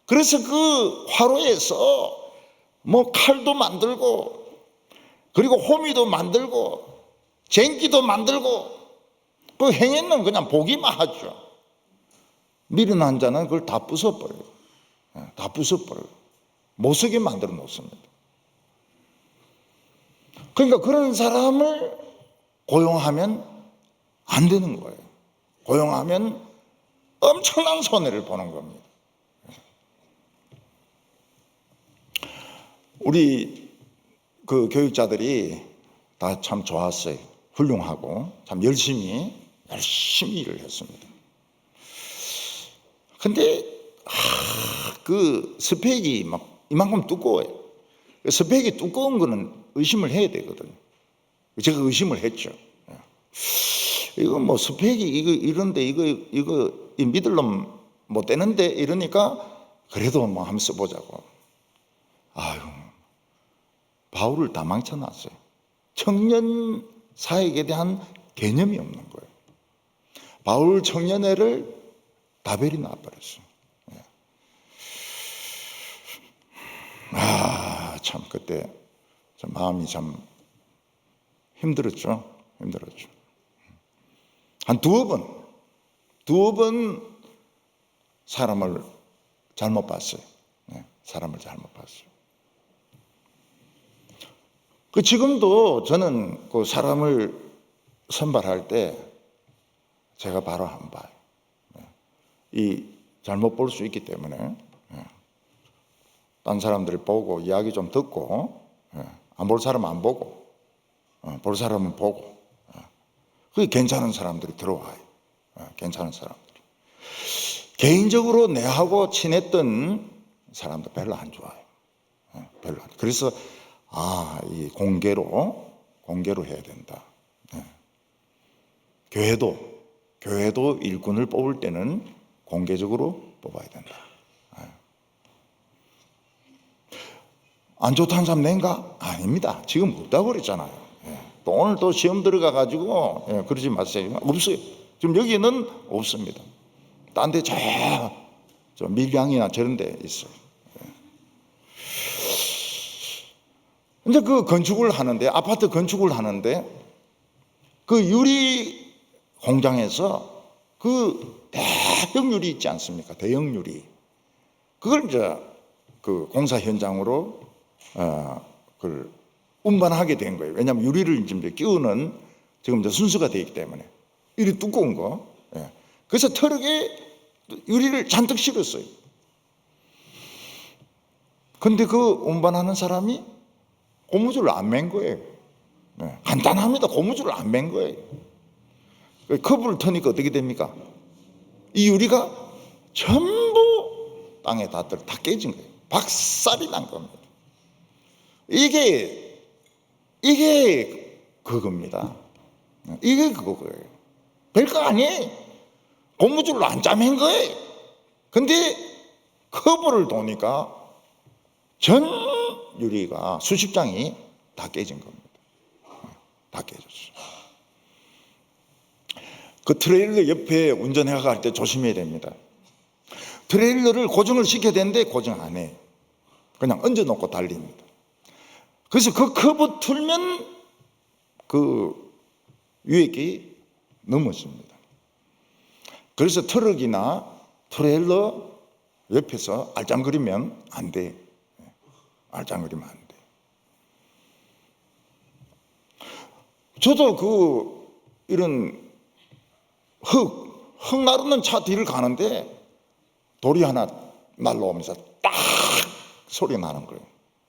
그래서 그 화로에서 뭐 칼도 만들고, 그리고 호미도 만들고, 쟁기도 만들고, 그 행인은 그냥 보기만 하죠. 미련한 자는 그걸 다 부숴버려요. 다 부숴버려요. 못 쓰게 만들어 놓습니다. 그러니까 그런 사람을 고용하면 안 되는 거예요. 고용하면 엄청난 손해를 보는 겁니다. 우리 그 교육자들이 다 참 좋았어요. 훌륭하고 참 열심히 일을 했습니다. 근데 그 스펙이 막 이만큼 두꺼워요. 스펙이 두꺼운 거는 의심을 해야 되거든요. 제가 의심을 했죠. 이거 뭐 스펙이 이런데 이거 믿을 놈 못 되는데 이러니까 그래도 뭐 한번 써보자고. 아유, 바울을 다 망쳐놨어요. 청년 사역에 대한 개념이 없는 거예요. 바울 청년회를 다 버리 놔버렸어요. 참 그때 참 마음이 참 힘들었죠. 한 두어 번 사람을 잘못 봤어요. 사람을 잘못 봤어요. 지금도 저는 그 사람을 선발할 때 제가 바로 한 봐요. 이 잘못 볼 수 있기 때문에 딴 사람들이 보고 이야기 좀 듣고 안 볼 사람은 안 보고 볼 사람은 보고 그게 괜찮은 사람들이 들어와요. 괜찮은 사람들이. 개인적으로 내하고 친했던 사람도 별로 안 좋아요. 별로 안. 그래서 이 공개로 해야 된다. 교회도 일꾼을 뽑을 때는 공개적으로 뽑아야 된다. 안 좋다는 사람 낸가? 아닙니다. 지금 없다고 그랬잖아요. 또 오늘 또 시험 들어가가지고 그러지 마세요. 없어요. 지금 여기는 없습니다. 딴 데 저 밀양이나 저런 데 있어요. 근데 그 건축을 하는데, 아파트 건축을 하는데 그 유리 공장에서 그 대형 유리 있지 않습니까? 대형 유리. 그걸 이제 그 공사 현장으로 그걸 운반하게 된 거예요. 왜냐하면 유리를 이제 끼우는 지금 이제 순서가 되어 있기 때문에. 유리 두꺼운 거. 그래서 트럭에 유리를 잔뜩 실었어요. 근데 그 운반하는 사람이 고무줄을 안 맨 거예요. 간단합니다. 고무줄을 안 맨 거예요. 커브를 터니까 어떻게 됩니까? 이 유리가 전부 땅에 다 깨진 거예요. 박살이 난 겁니다. 이게 그겁니다. 이게 그거예요. 별거 아니에요. 고무줄로 안 짜맨 거예요. 근데 커브를 도니까 전 유리가 수십 장이 다 깨진 겁니다. 다 깨졌어요. 그 트레일러 옆에 운전해 갈 때 조심해야 됩니다. 트레일러를 고정을 시켜야 되는데 고정 안 해요. 그냥 얹어놓고 달립니다. 그래서 그 커브 틀면 그 유액이 넘어집니다. 그래서 트럭이나 트레일러 옆에서 알짱거리면 안 돼. 알짱거리면 안 돼. 저도 이런 흙 나르는 차 뒤를 가는데 돌이 하나 날라오면서 딱 소리 나는 거예요.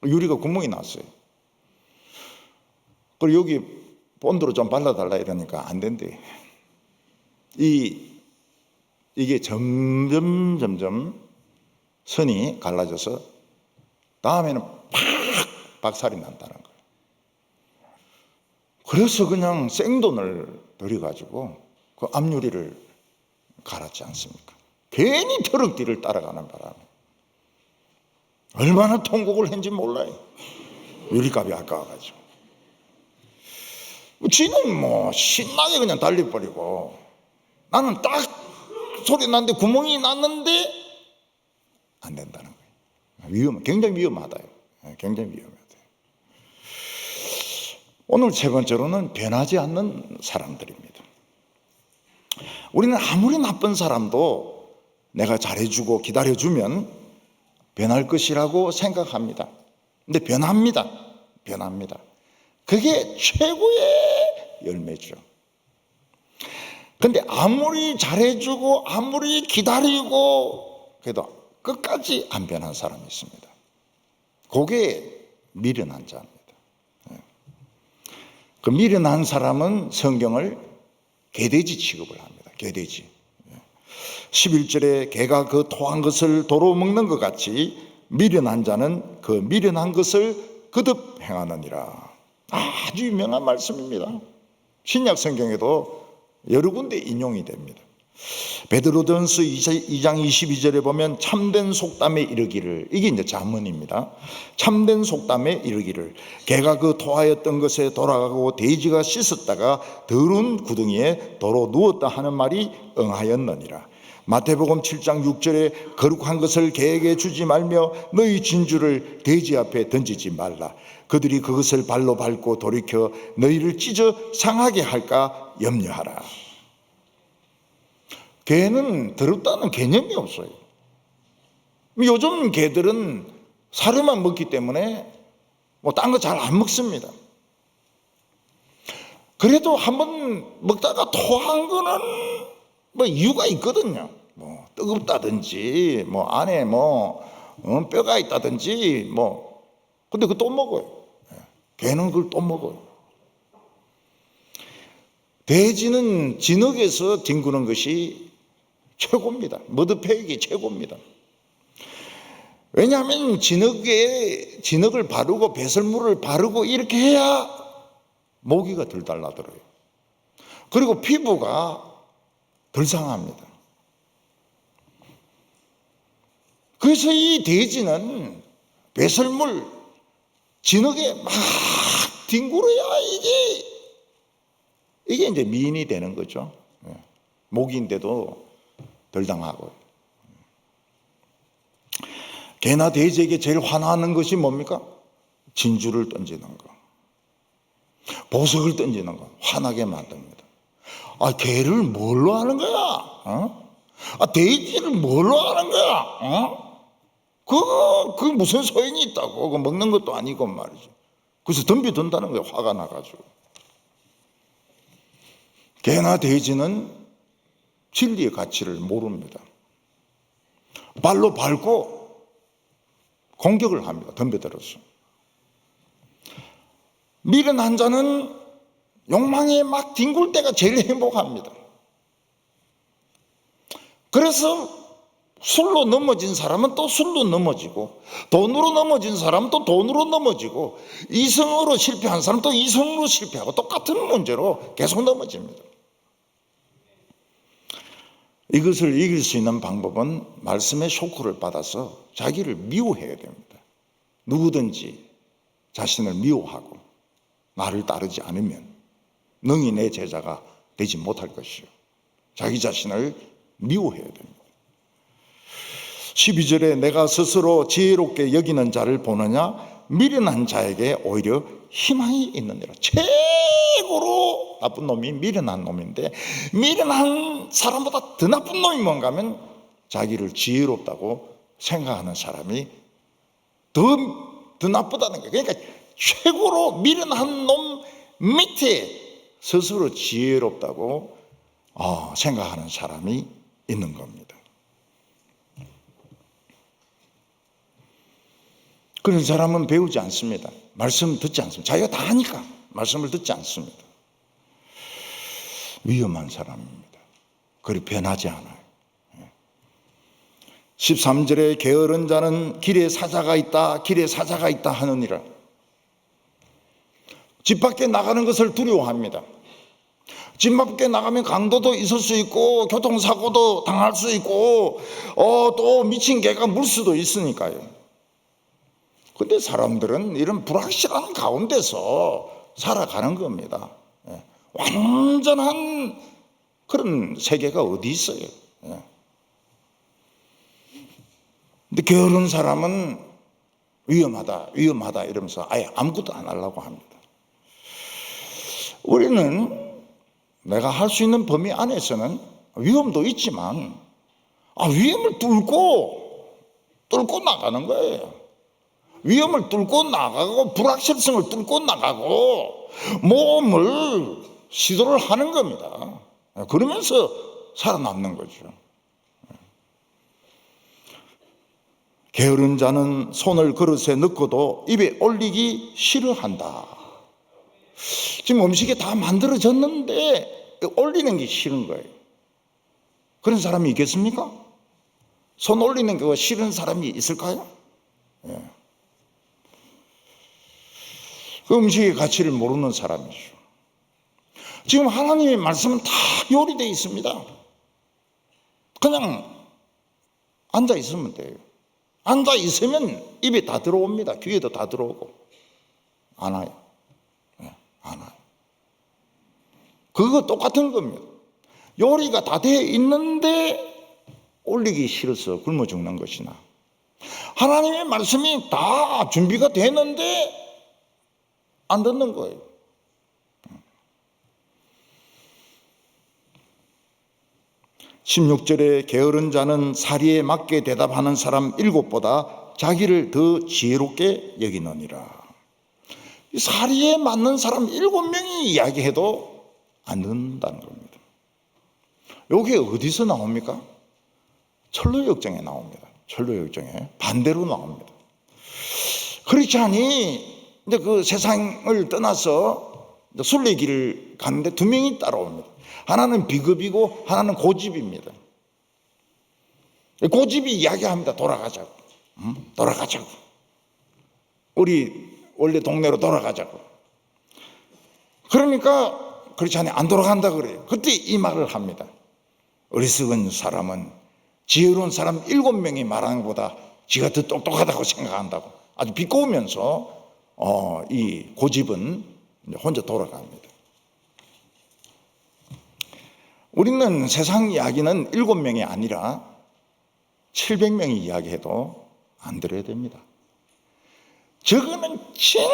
유리가 구멍이 났어요. 그리고 여기 본드로 좀 발라달라 이러니까 안 된대. 이게 점점 선이 갈라져서 다음에는 팍 박살이 난다는 거예요. 그래서 그냥 생돈을 들여가지고 그 앞유리를 갈았지 않습니까? 괜히 트럭 뒤를 따라가는 바람에 얼마나 통곡을 했는지 몰라요. 유리값이 아까워가지고. 지는 뭐 신나게 그냥 달려버리고, 나는 딱 소리 났는데 구멍이 났는데 안 된다는 거예요. 굉장히 위험하다요. 굉장히 위험하다. 오늘 세 번째로는 변하지 않는 사람들입니다. 우리는 아무리 나쁜 사람도 내가 잘해주고 기다려주면 변할 것이라고 생각합니다. 근데 변합니다. 그게 최고의 열매죠. 근데 아무리 잘해주고 아무리 기다리고 그래도 끝까지 안 변한 사람이 있습니다. 그게 미련한 자입니다. 그 미련한 사람은 성경을 개돼지 취급을 합니다. 개돼지. 11절에 개가 그 토한 것을 도로 먹는 것 같이 미련한 자는 그 미련한 것을 거듭 행하느니라. 아주 유명한 말씀입니다. 신약 성경에도 여러 군데 인용이 됩니다. 베드로전서 2장 22절에 보면 참된 속담에 이르기를, 이게 이제 잠언입니다. 참된 속담에 이르기를 개가 그 토하였던 것에 돌아가고 돼지가 씻었다가 더러운 구덩이에 도로 누웠다 하는 말이 응하였느니라. 마태복음 7장 6절에 거룩한 것을 개에게 주지 말며 너희 진주를 돼지 앞에 던지지 말라. 그들이 그것을 발로 밟고 돌이켜 너희를 찢어 상하게 할까 염려하라. 개는 더럽다는 개념이 없어요. 요즘 개들은 사료만 먹기 때문에 뭐 딴 거 잘 안 먹습니다. 그래도 한번 먹다가 토한 거는 뭐 이유가 있거든요. 뭐 뜨겁다든지 뭐 안에 뼈가 있다든지 근데 그거 또 먹어요. 개는 그걸 또 먹어요. 돼지는 진흙에서 뒹구는 것이 최고입니다. 머드팩이 최고입니다. 왜냐하면 진흙을 바르고 배설물을 바르고 이렇게 해야 모기가 덜 달라들어요. 그리고 피부가 덜 상합니다. 그래서 이 돼지는 배설물, 진흙에 막 뒹굴어야 이게 이제 미인이 되는 거죠. 모기인데도 덜 당하고. 개나 돼지에게 제일 화나는 것이 뭡니까? 진주를 던지는 거, 보석을 던지는 거, 화나게 만듭니다. 개를 뭘로 하는 거야? 돼지를 뭘로 하는 거야? 그 무슨 소용이 있다고? 그거 먹는 것도 아니고 말이죠. 그래서 덤비든다는 거예요. 화가 나가지고. 개나 돼지는 진리의 가치를 모릅니다. 발로 밟고 공격을 합니다. 덤벼들어서. 미련한 자는 욕망에 막 뒹굴 때가 제일 행복합니다. 그래서 술로 넘어진 사람은 또 술로 넘어지고, 돈으로 넘어진 사람은 또 돈으로 넘어지고, 이성으로 실패한 사람은 또 이성으로 실패하고, 똑같은 문제로 계속 넘어집니다. 이것을 이길 수 있는 방법은 말씀의 쇼크를 받아서 자기를 미워해야 됩니다. 누구든지 자신을 미워하고 나를 따르지 않으면 능히 내 제자가 되지 못할 것이요. 자기 자신을 미워해야 됩니다. 12절에 내가 스스로 지혜롭게 여기는 자를 보느냐? 미련한 자에게 오히려 희망이 있느니라. 최고로 나쁜 놈이 미련한 놈인데, 미련한 사람보다 더 나쁜 놈이 뭔가 하면 자기를 지혜롭다고 생각하는 사람이 더 나쁘다는 거예요. 그러니까 최고로 미련한 놈 밑에 스스로 지혜롭다고 생각하는 사람이 있는 겁니다. 그런 사람은 배우지 않습니다. 말씀 듣지 않습니다. 자기가 다 하니까 말씀을 듣지 않습니다. 위험한 사람입니다. 그리 변하지 않아요. 13절에 게으른 자는 길에 사자가 있다, 길에 사자가 있다 하느니라. 집 밖에 나가는 것을 두려워합니다. 집 밖에 나가면 강도도 있을 수 있고 교통사고도 당할 수 있고 또 미친 개가 물 수도 있으니까요. 근데 사람들은 이런 불확실한 가운데서 살아가는 겁니다. 완전한 그런 세계가 어디 있어요. 근데 게으른 사람은 위험하다 이러면서 아예 아무것도 안 하려고 합니다. 우리는 내가 할 수 있는 범위 안에서는 위험도 있지만 위험을 뚫고 나가는 거예요. 위험을 뚫고 나가고 불확실성을 뚫고 나가고 몸을 시도를 하는 겁니다. 그러면서 살아남는 거죠. 게으른 자는 손을 그릇에 넣고도 입에 올리기 싫어한다. 지금 음식이 다 만들어졌는데 올리는 게 싫은 거예요. 그런 사람이 있겠습니까? 손 올리는 거 싫은 사람이 있을까요? 그 음식의 가치를 모르는 사람이죠. 지금 하나님의 말씀은 다 요리되어 있습니다. 그냥 앉아 있으면 돼요. 앉아 있으면 입에 다 들어옵니다. 귀에도 다 들어오고. 안 와요. 안 와요. 그거 똑같은 겁니다. 요리가 다 되어 있는데 올리기 싫어서 굶어 죽는 것이나, 하나님의 말씀이 다 준비가 되는데 안 듣는 거예요. (16절에) 게으른 자는 사리에 맞게 대답하는 사람 7보다 자기를 더 지혜롭게 여기느니라. 사리에 맞는 사람 7명이 이야기해도 안 듣는다는 겁니다. 이게 어디서 나옵니까? 철로역정에 나옵니다. 철로역정에 반대로 나옵니다. 크리스찬이 이제 그 세상을 떠나서 순례길을 가는데 2명이 따라옵니다. 하나는 비겁이고 하나는 고집입니다. 고집이 이야기합니다. 돌아가자고. 돌아가자고. 우리 원래 동네로 돌아가자고. 그러니까 크리스찬이 안 돌아간다 그래요. 그때 이 말을 합니다. 어리석은 사람은 지혜로운 사람 7명이 말하는 것보다 지가 더 똑똑하다고 생각한다고. 아주 비꼬우면서 이 고집은 혼자 돌아갑니다. 우리는 세상 이야기는 7명이 아니라 700명이 이야기해도 안 들어야 됩니다. 저거는 진짜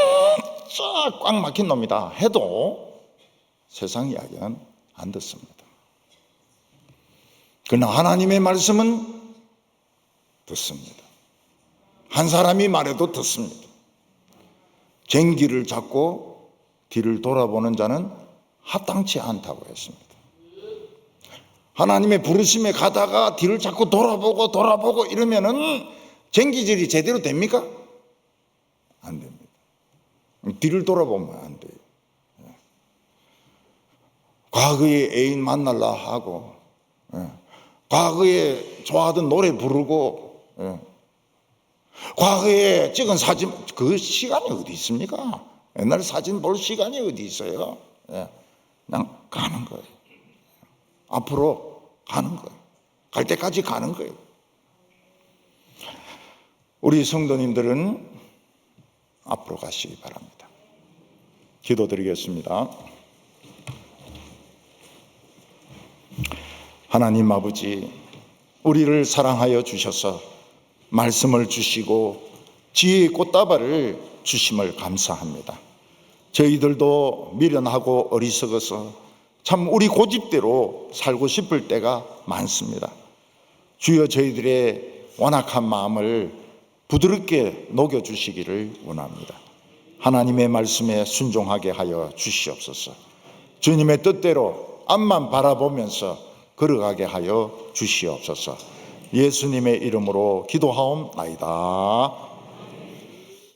꽉 막힌 놈이다 해도 세상 이야기는 안 듣습니다. 그러나 하나님의 말씀은 듣습니다. 한 사람이 말해도 듣습니다. 쟁기를 잡고 뒤를 돌아보는 자는 합당치 않다고 했습니다. 하나님의 부르심에 가다가 뒤를 자꾸 돌아보고 이러면은 쟁기질이 제대로 됩니까? 안 됩니다. 뒤를 돌아보면 안 돼요. 과거에 애인 만날라 하고, 과거에 좋아하던 노래 부르고, 과거에 찍은 사진, 그 시간이 어디 있습니까? 옛날 사진 볼 시간이 어디 있어요? 그냥 가는 거예요. 앞으로 가는 거예요. 갈 때까지 가는 거예요. 우리 성도님들은 앞으로 가시기 바랍니다. 기도드리겠습니다. 하나님 아버지, 우리를 사랑하여 주셔서 말씀을 주시고 지혜의 꽃다발을 주심을 감사합니다. 저희들도 미련하고 어리석어서 참 우리 고집대로 살고 싶을 때가 많습니다. 주여, 저희들의 완악한 마음을 부드럽게 녹여주시기를 원합니다. 하나님의 말씀에 순종하게 하여 주시옵소서. 주님의 뜻대로 앞만 바라보면서 걸어가게 하여 주시옵소서. 예수님의 이름으로 기도하옵나이다.